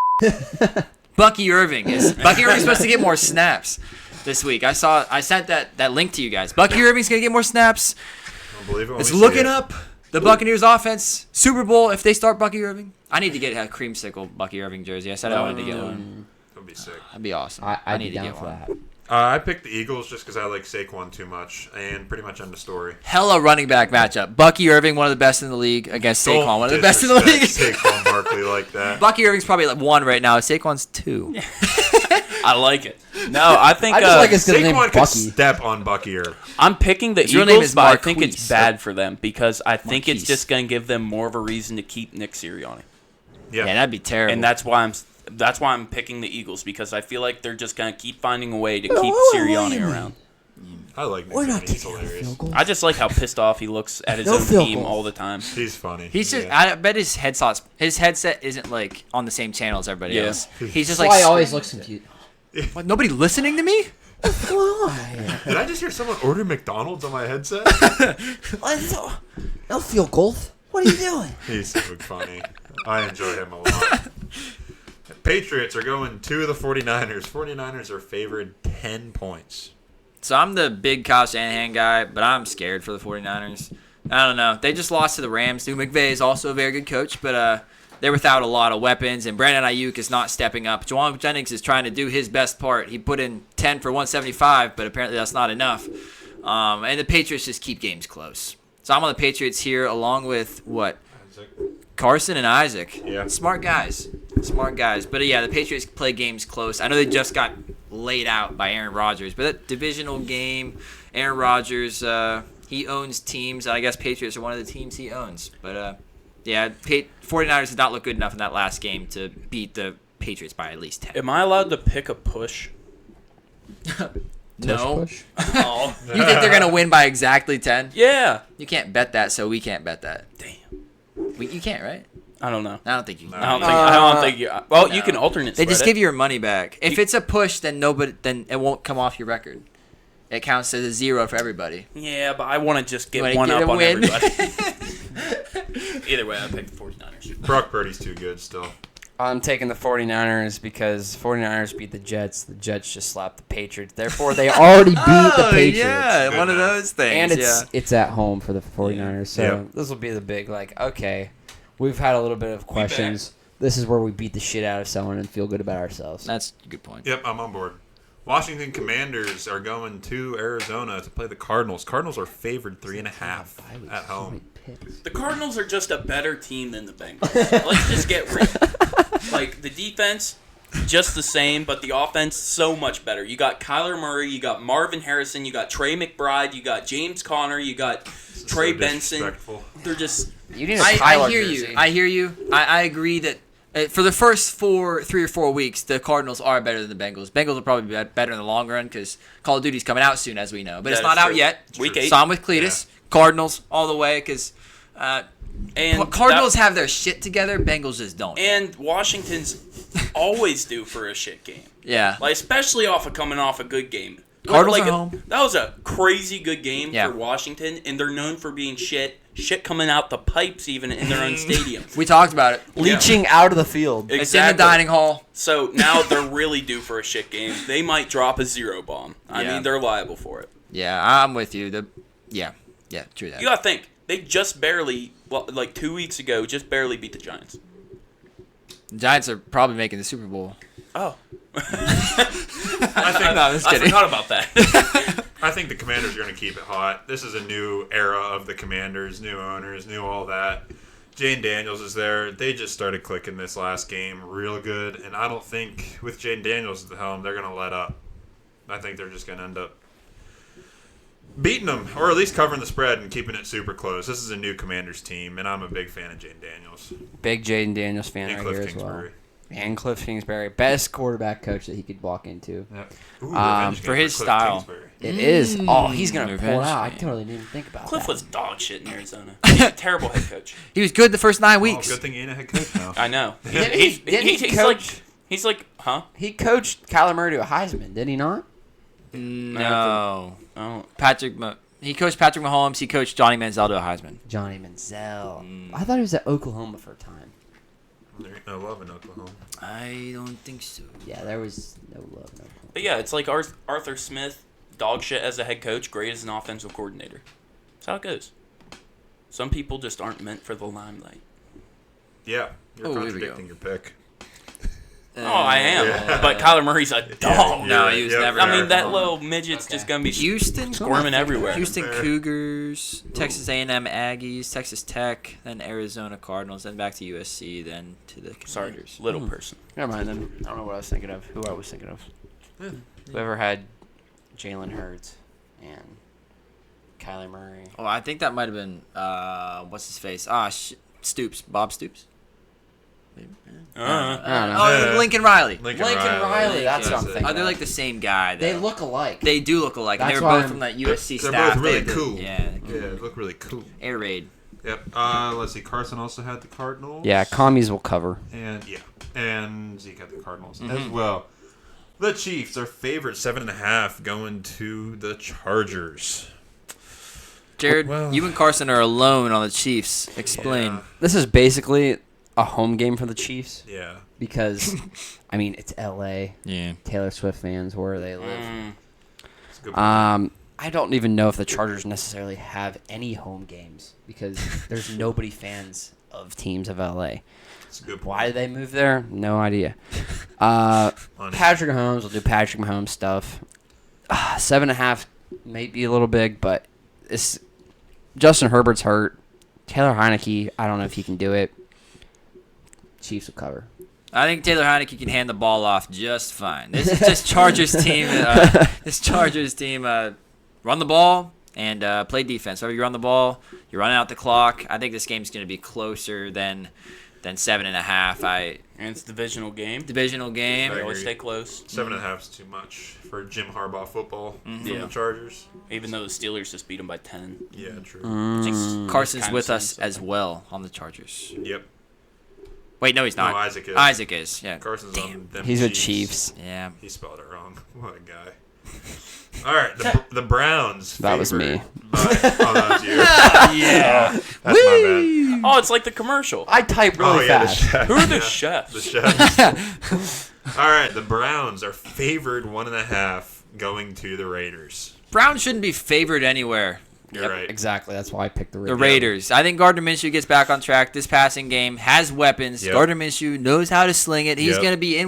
Bucky Irving's supposed to get more snaps this week. I sent that link to you guys. Bucky Irving's going to get more snaps. Don't believe it when It's we see looking it. up. The Buccaneers offense, Super Bowl, if they start Bucky Irving. I need to get a creamsicle Bucky Irving jersey. I said I wanted to get one. That would be sick. That'd be awesome. I'd need be to down get for one. that. I picked the Eagles just because I like Saquon too much, and pretty much end of story. Hella running back matchup. Bucky Irving, one of the best in the league, against Saquon, one of the best in the league. Saquon Barkley like that. Bucky Irving's probably like 1 right now. Saquon's 2. I like it. No, I think I just like his name Saquon could Bucky. step on Bucky Irving. I'm picking the His real name Eagles, is but I think Marquise. it's bad for them because I think it's Marquise. just going to give them more of a reason to keep Nick Sirianni. Yeah. Yeah, that'd be terrible. And that's why I'm picking the Eagles because I feel like they're just going to keep finding a way to keep wait a Sirianni minute. around. I like Nick We're not Sirianni. He's taking a hilarious. field goal. I just like how pissed off he looks at his No own field team goal. all the time. He's funny. He's just. Yeah. I bet his headset isn't like on the same channel as everybody Yeah. else. He's just That's like. why he always looks confused. What, nobody listening to me? Why? Did I just hear someone order McDonald's on my headset? No field goal. What are you doing? He's so funny. I enjoy him a lot. Patriots are going to the 49ers. 49ers are favored 10 points. So I'm the big Kyle Shanahan guy, but I'm scared for the 49ers. I don't know. They just lost to the Rams. New McVay is also a very good coach, but they're without a lot of weapons, and Brandon Ayuk is not stepping up. Juwan Jennings is trying to do his best part. He put in 10 for 175, but apparently that's not enough. And the Patriots just keep games close. So I'm on the Patriots here along with, Carson and Isaac. Yeah. Smart guys. But yeah, the Patriots play games close. I know they just got laid out by Aaron Rodgers, but that divisional game, Aaron Rodgers, he owns teams. I guess Patriots are one of the teams he owns. But yeah, 49ers did not look good enough in that last game to beat the Patriots by at least 10. Am I allowed to pick a push? No. Push. Oh, You think they're going to win by exactly 10? yeah. You can't bet that, so we can't bet that. Damn. You can't, right? I don't know. I don't think you can. I don't think you. Well, you can alternate. They just spread give it. you your money back. If it's a push, then it won't come off your record. It counts as a 0 for everybody. Yeah, but I want to just get You one wanna up on win? everybody. Either way, I picked the 49ers. Brock Purdy's too good still. I'm taking the 49ers because 49ers beat the Jets. The Jets just slapped the Patriots. Therefore, they already beat the Patriots. yeah, Good one of enough. those things. And yeah. it's at home for the 49ers. So Yeah. this will be the big, okay, we've had a little bit of questions. This is where we beat the shit out of someone and feel good about ourselves. That's a good point. Yep, I'm on board. Washington Commanders are going to Arizona to play the Cardinals. Cardinals are favored 3.5 at home. The Cardinals are just a better team than the Bengals. Let's just get real. Like, the defense, just the same, but the offense, so much better. You got Kyler Murray, you got Marvin Harrison, you got Trey McBride, you got James Conner, you got Trey So Benson. disrespectful. They're just... You need a I Kyler hear jersey. you. I hear you. I agree that for the first 3 or 4 weeks, the Cardinals are better than the Bengals. Bengals will probably be better in the long run because Call of Duty's coming out soon, as we know. But it's That not is out true. yet. Week 8. So I'm with Cletus. Cardinals all the way because And Cardinals have their shit together. Bengals just don't. And Washington's always due for a shit game. Yeah. Like, especially coming off a good game. Cardinals like are home. That was a crazy good game Yeah. for Washington, and they're known for being shit coming out the pipes even in their own stadium. We talked about it. Leaching out of the field. It's in the dining hall. So now they're really due for a shit game. They might drop a 0 bomb. I Yeah. mean, they're liable for it. Yeah, I'm with you. The Yeah, true that. You gotta think they just barely, like 2 weeks ago, just barely beat the Giants. The Giants are probably making the Super Bowl. Oh. I forgot about that. I think the Commanders are going to keep it hot. This is a new era of the Commanders, new owners, new all that. Jane Daniels is there. They just started clicking this last game real good, and I don't think with Jane Daniels at the helm, they're going to let up. I think they're just going to end up beating them, or at least covering the spread and keeping it super close. This is a new Commanders team, and I'm a big fan of Jane Daniels. Big Jaden Daniels fan And right Cliff here Kingsbury. as well. And Cliff Kingsbury, best quarterback coach that he could walk into. Yep. Ooh, revenge game for his Cliff style. Kingsbury. It is. Oh, he's gonna pull revenge out. I game. totally didn't even think about Cliff that. was dog shit in Arizona. He's a terrible head coach. He was good the first 9 Oh, weeks. good thing he ain't a head coach now. I know. Didn't he coach? He's like, huh? He coached Kyler Murray to a Heisman, did he not? No. Oh, He coached Patrick Mahomes. He coached Johnny Manziel to a Heisman. Johnny Manziel. I thought he was at Oklahoma for a time. There ain't no love in Oklahoma. I don't think so. Yeah, there was no love in Oklahoma. but yeah, it's like Arthur Smith, dog shit as a head coach, great as an offensive coordinator. That's how it goes. Some people just aren't meant for the limelight. Yeah, you're Oh, here we contradicting your pick. Oh, I am. Yeah. But Kyler Murray's a dog. Yeah, No, he was never- I mean, that Oh. little midget's just going to be Houston squirming everywhere. Houston Fair. Cougars, Texas A&M Aggies, Texas Tech, then Arizona Cardinals, then back to USC, then to the Sorry, Commanders. little person. Never mind then. I don't know what I was thinking of. Who I was thinking of. Whoever had Jalen Hurts and Kyler Murray. Oh, I think that might have been what's his face? Stoops, Bob Stoops. I don't know. Oh, Lincoln Riley. Lincoln Riley, that's what I'm it. thinking. Oh, they're like the same guy. They though. look alike. They do look alike. That's They were why both I'm- from that USC They're staff. both really They did- cool. Yeah. Yeah, they look really cool. Air raid. Yep. Let's see. Carson also had the Cardinals. Yeah, commies will cover. And Zeke had the Cardinals as well. The Chiefs are favored 7.5 going to the Chargers. Jared, Well- you and Carson are alone on the Chiefs. Explain. This is basically a home game for the Chiefs Yeah. because, I mean, it's L.A. Yeah. Taylor Swift fans where they live. It's a good point. I don't even know if the Chargers necessarily have any home games because there's nobody fans of teams of L.A. It's a good point. Why did they move there? No idea. Honest. Patrick Mahomes will do Patrick Mahomes stuff. 7.5 may be a little big, but it's Justin Herbert's hurt. Taylor Heineke, I don't know if he can do it. Chiefs will cover. I think Taylor Heineke can hand the ball off just fine. This Chargers team, run the ball and play defense. So if you run the ball, you're running out the clock. I think this game's going to be closer than 7.5. And it's a divisional game. Divisional game. I They always agree. stay close. 7.5 is too much for Jim Harbaugh football from Yeah. the Chargers. Even though the Steelers just beat them by 10. Yeah, true. Carson's Kinda with saying us something. as well on the Chargers. Yep. Wait, no, he's not. No, Isaac is. Isaac is. Yeah. Carson's on them He's with Chiefs. Yeah. He spelled it wrong. What a guy. All right, the Browns. That was favored me. By, oh, that was you. Yeah. That's my Oh, it's like the commercial. I type bad. Oh, really yeah, the fast. chef. Who are the Yeah, chefs? The chefs. All right, the Browns are favored 1.5 going to the Raiders. Browns shouldn't be favored anywhere. You're right. Exactly. That's why I picked the The Raiders. Raiders. I think Gardner Minshew gets back on track. This passing game has weapons. Yep. Gardner Minshew knows how to sling it. He's Yep. going to be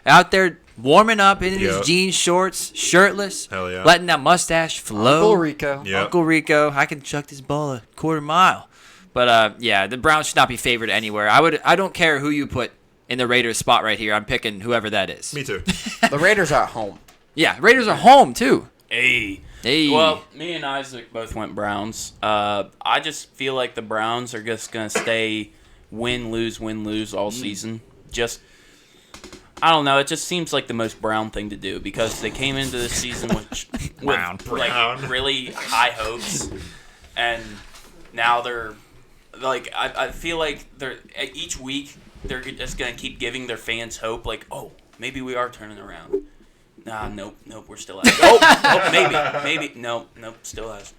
out there warming up in Yep. his jeans, shorts, shirtless, Hell yeah. letting that mustache flow. Uncle Rico. Yep. Uncle Rico, I can chuck this ball a quarter mile. But yeah, the Browns should not be favored anywhere. I don't care who you put in the Raiders spot right here. I'm picking whoever that is. Me too. The Raiders are at home. Yeah, Raiders are home too. Hey. Hey. Well, me and Isaac both went Browns. I just feel like the Browns are just going to stay win, lose all season. Just, I don't know. It just seems like the most Brown thing to do because they came into the season with Brown. like really high hopes, and now they're like I feel like they're each week they're just going to keep giving their fans hope. Like, oh, maybe we are turning around. Nah, nope, we're still out. Maybe, nope, still has.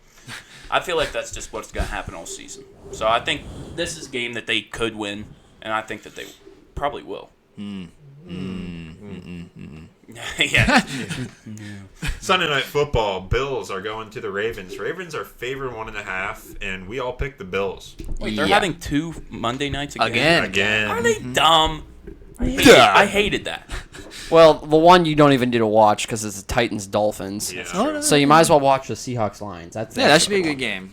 I feel like that's just what's going to happen all season. So I think this is a game that they could win, and I think that they probably will. Yeah. Sunday Night Football. Bills are going to the Ravens. Ravens are favored 1.5, and we all picked the Bills. Wait, they're having 2 Monday nights Again. Are they dumb? I hated that. Well, the one you don't even need to watch because it's the Titans-Dolphins. Yeah. So you might as well watch the Seahawks-Lions. That should be a good game.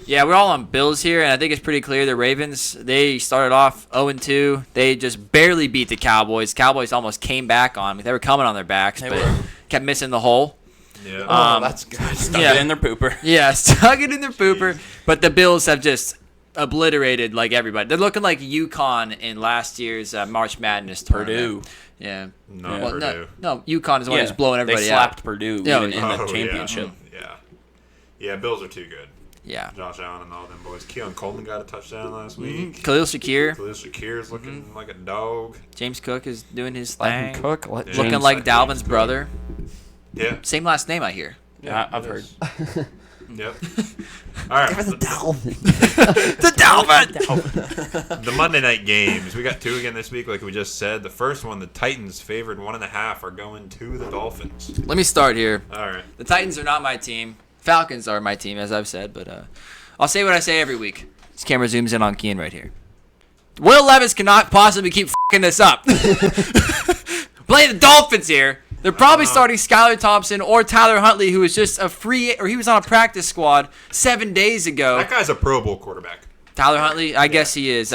Yeah, we're all on Bills here, and I think it's pretty clear the Ravens, they started off 0-2. They just barely beat the Cowboys. Cowboys almost came back on them. They were coming on their backs, but kept missing the hole. Yeah. That's good. Stuck it in their pooper. Yeah, stuck it in their pooper. But the Bills have just obliterated like everybody. They're looking like UConn in last year's March Madness tournament. Purdue. Yeah. Not Well, Purdue. No, UConn is the one who's blowing everybody they out. slapped Purdue Yeah, even in the championship. Yeah, Bills are too good. Yeah. Josh Allen and all them boys. Keon Coleman got a touchdown last week. Khalil Shakir. Khalil Shakir's looking like a dog. James Cook is doing his Let thing. him cook. Looking like Dalvin's brother. Yeah. Same last name, I hear. Yeah, I've heard. Yep. All right. the Dalvin. The Dalvin! The Monday night games. We got 2 again this week, like we just said. The first one, the Titans favored 1.5 are going to the Dolphins. Let me start here. All right. The Titans are not my team. Falcons are my team, as I've said, but I'll say what I say every week. This camera zooms in on Kean right here. Will Levis cannot possibly keep f***ing this up. Play the Dolphins here. They're probably starting Skylar Thompson or Tyler Huntley, who was just he was on a practice squad 7 days ago. That guy's a Pro Bowl quarterback. Tyler Huntley, I guess he is.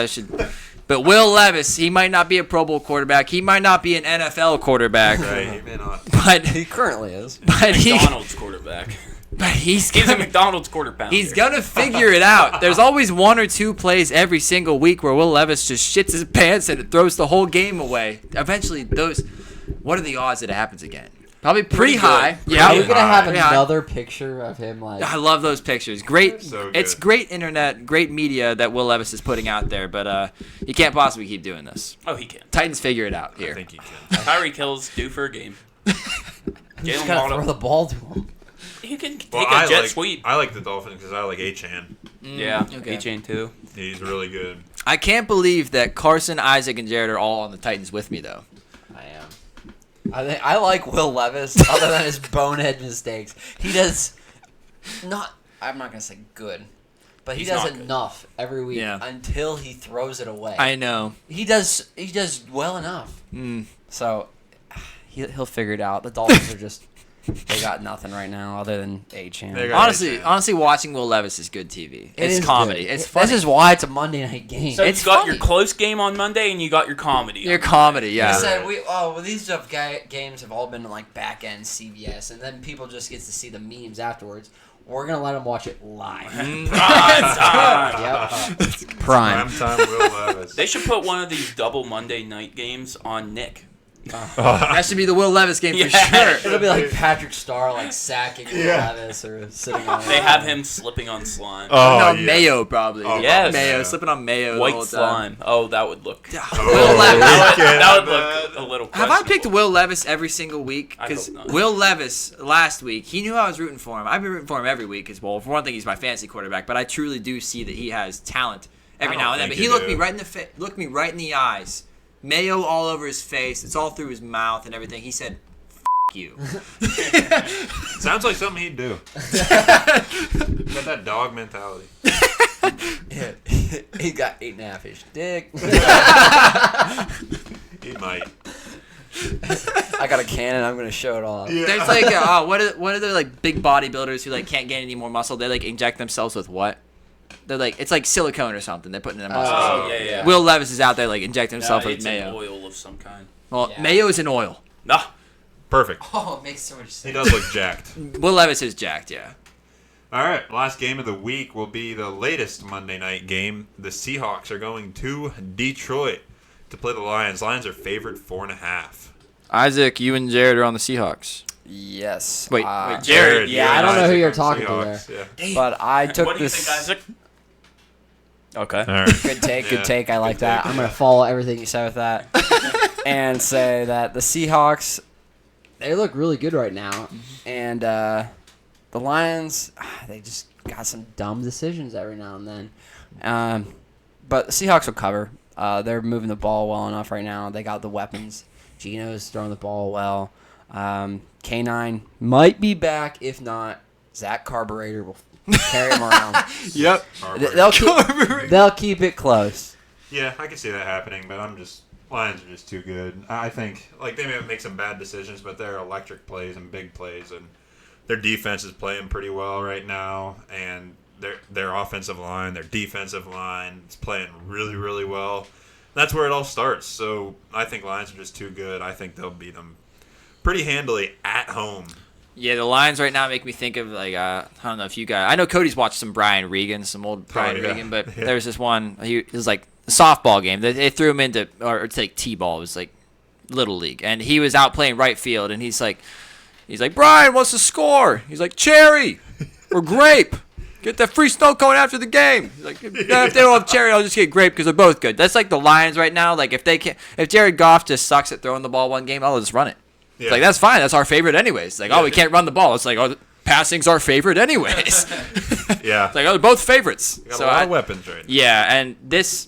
But Will Levis, he might not be a Pro Bowl quarterback. He might not be an NFL quarterback. Right, he may not. But He currently is. McDonald's quarterback. But he's He's a McDonald's quarter pounder. He's gonna figure it out. There's always 1 or 2 plays every single week where Will Levis just shits his pants and it throws the whole game away. Eventually, what are the odds that it happens again? Probably pretty high. Are we Pretty gonna have high. another picture of him like? I love those pictures. Great. So good. It's great internet, great media that Will Levis is putting out there, but you can't possibly keep doing this. Oh, he can. Titans figure it out I here. think he can. Tyreek Hill's due for a game. You Jalen just gotta throw Waddle. the ball to him. You can take Well, a jet sweep. I like the Dolphins because I like Achane. Yeah, okay. A-Chain too. He's really good. I can't believe that Carson, Isaac, and Jared are all on the Titans with me, though. I am. I like Will Levis, other than his bonehead mistakes. He does not. I'm not gonna say good, but he He's does not good. enough every week until he throws it away. I know. He does well enough. Mm. So he'll figure it out. The Dolphins are just. They got nothing right now other than A-Chan. They got- Honestly, watching Will Levis is good TV. It It's is comedy. good. It's funny. This is why it's a Monday night game. So It's you got funny. your close game on Monday and you got your comedy. Your on comedy, I yeah. said these stuff games have all been like back end CBS, and then people just get to see the memes afterwards. We're gonna let them watch it live. Monday. Prime time. Yep. Prime. Prime time Will Levis. They should put one of these double Monday night games on Nick. That should be the Will Levis game for Yeah. sure. It'll be like Patrick Starr like sacking Levis or sitting on. They have him slipping on slime. Oh, No, yeah. Mayo probably. Oh, Yes. Mayo, yeah. slipping on Mayo the White whole time. slime. Oh, that would look. Will Oh, Levis. we can't That would have look a little. Have I picked questionable. Will Levis every single week? I Because hope not. Will Levis last week, he knew I was rooting for him. I've been rooting for him every week as well. For one thing, he's my fantasy quarterback, but I truly do see that he has talent every I now don't and then. But think he you looked do. me right in the eyes. Mayo all over his face. It's all through his mouth and everything. He said, "F you." Sounds like something he'd do. Got that dog mentality. Yeah. He got 8.5-inch dick. He might. I got a cannon. I'm gonna show it off. There's like, what are the like big bodybuilders who like can't gain any more muscle? They like inject themselves with what? They're like, it's like silicone or something. They're putting in their muscles. Oh, yeah. Will Levis is out there like injecting himself with It's mayo. an oil of some kind. Well, Yeah. mayo is an oil. No. Perfect. Oh, it makes so much He sense. does look jacked. Will Levis is jacked, yeah. All right, last game of the week will be the latest Monday night game. The Seahawks are going to Detroit to play the Lions. Lions are favored 4.5. Isaac, you and Jared are on the Seahawks. Yes. Wait, Jared, yeah, I don't know who you're talking to Seahawks, yeah. But I took What do you this. think, Isaac? Okay. All right. Good take, Yeah, good take. I like good that. take. I'm gonna follow everything you said with that, and say that the Seahawks, they look really good right now, and the Lions, they just got some dumb decisions every now and then. But the Seahawks will cover. They're moving the ball well enough right now. They got the weapons. Geno's throwing the ball well. K9 might be back. If not, Zach Carburetor will carry him around. Yep. They'll keep it close. Yeah, I can see that happening, but Lions are just too good. I think they may make some bad decisions, but they're electric plays and big plays, and their defense is playing pretty well right now, and their offensive line, their defensive line is playing really, really well. That's where it all starts. So I think Lions are just too good. I think they'll beat them pretty handily at home. Yeah, the Lions right now make me think of I don't know if you guys. I know Cody's watched some Brian Regan, some old Brian Regan, but there's this one. It was like a softball game. They threw him into, or it's like t-ball. It was like little league, and he was out playing right field, and he's like, Brian, what's the score? He's like, cherry or grape. Get that free snow cone after the game. He's like, if they don't have cherry, I'll just get grape because they're both good. That's like the Lions right now. Like if Jared Goff just sucks at throwing the ball one game, I'll just run it. Yeah. It's like, that's fine. That's our favorite anyways. Like, we can't run the ball. It's like, passing's our favorite anyways. Yeah. It's like, they're both favorites. Got a lot of weapons right now. Yeah, and this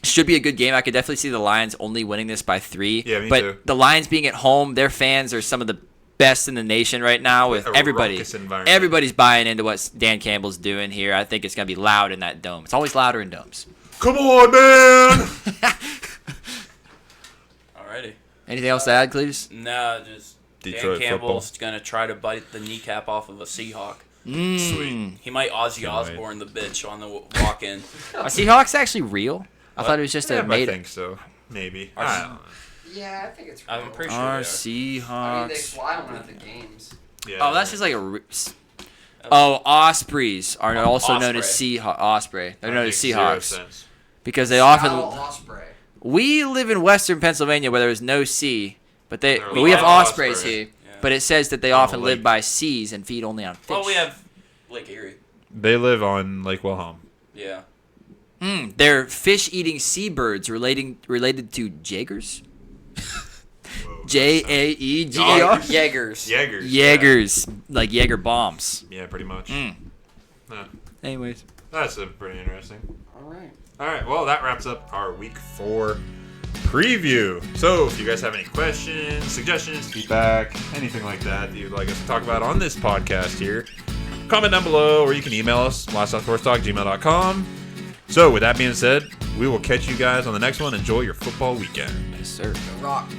should be a good game. I could definitely see the Lions only winning this by 3. Yeah, me but too. The Lions being at home, their fans are some of the best in the nation right now with everybody. Everybody's buying into what Dan Campbell's doing here. I think it's going to be loud in that dome. It's always louder in domes. Come on, man! Alrighty. Anything else to add, Cletus? No, just Detroit Dan Campbell's going to try to bite the kneecap off of a Seahawk. Sweet. He might Ozzy Osbourne the bitch on the walk-in. Are Seahawks actually real? I thought it was just I made. think so. Maybe. I don't know. Yeah, I think it's real. I'm pretty sure Our they Seahawks. I mean, they fly one at the games. Yeah. Oh, that's just like Ospreys are also known as Osprey. Osprey. They're known as Makes 0 Seahawks sense. because they often. Osprey. We live in Western Pennsylvania where there's no sea, but We we have have ospreys osprey. here. Yeah. But it says that they On a often live lake. by seas and feed only on fish. Well, we have Lake Erie. They live on Lake Wilhelm. Yeah. They're fish-eating seabirds related to Jaegers. Jaeger. Jaegers. Jaegers, like Jaeger bombs. Yeah, pretty much. Hmm. Yeah. Anyways, That's pretty interesting. All right. All right, well, that wraps up our Week 4 preview. So, if you guys have any questions, suggestions, feedback, anything like that you'd like us to talk about on this podcast here, comment down below, or you can email us, lastouthorsetalk@gmail.com. So, with that being said, we will catch you guys on the next one. Enjoy your football weekend. yes, sir. Rock.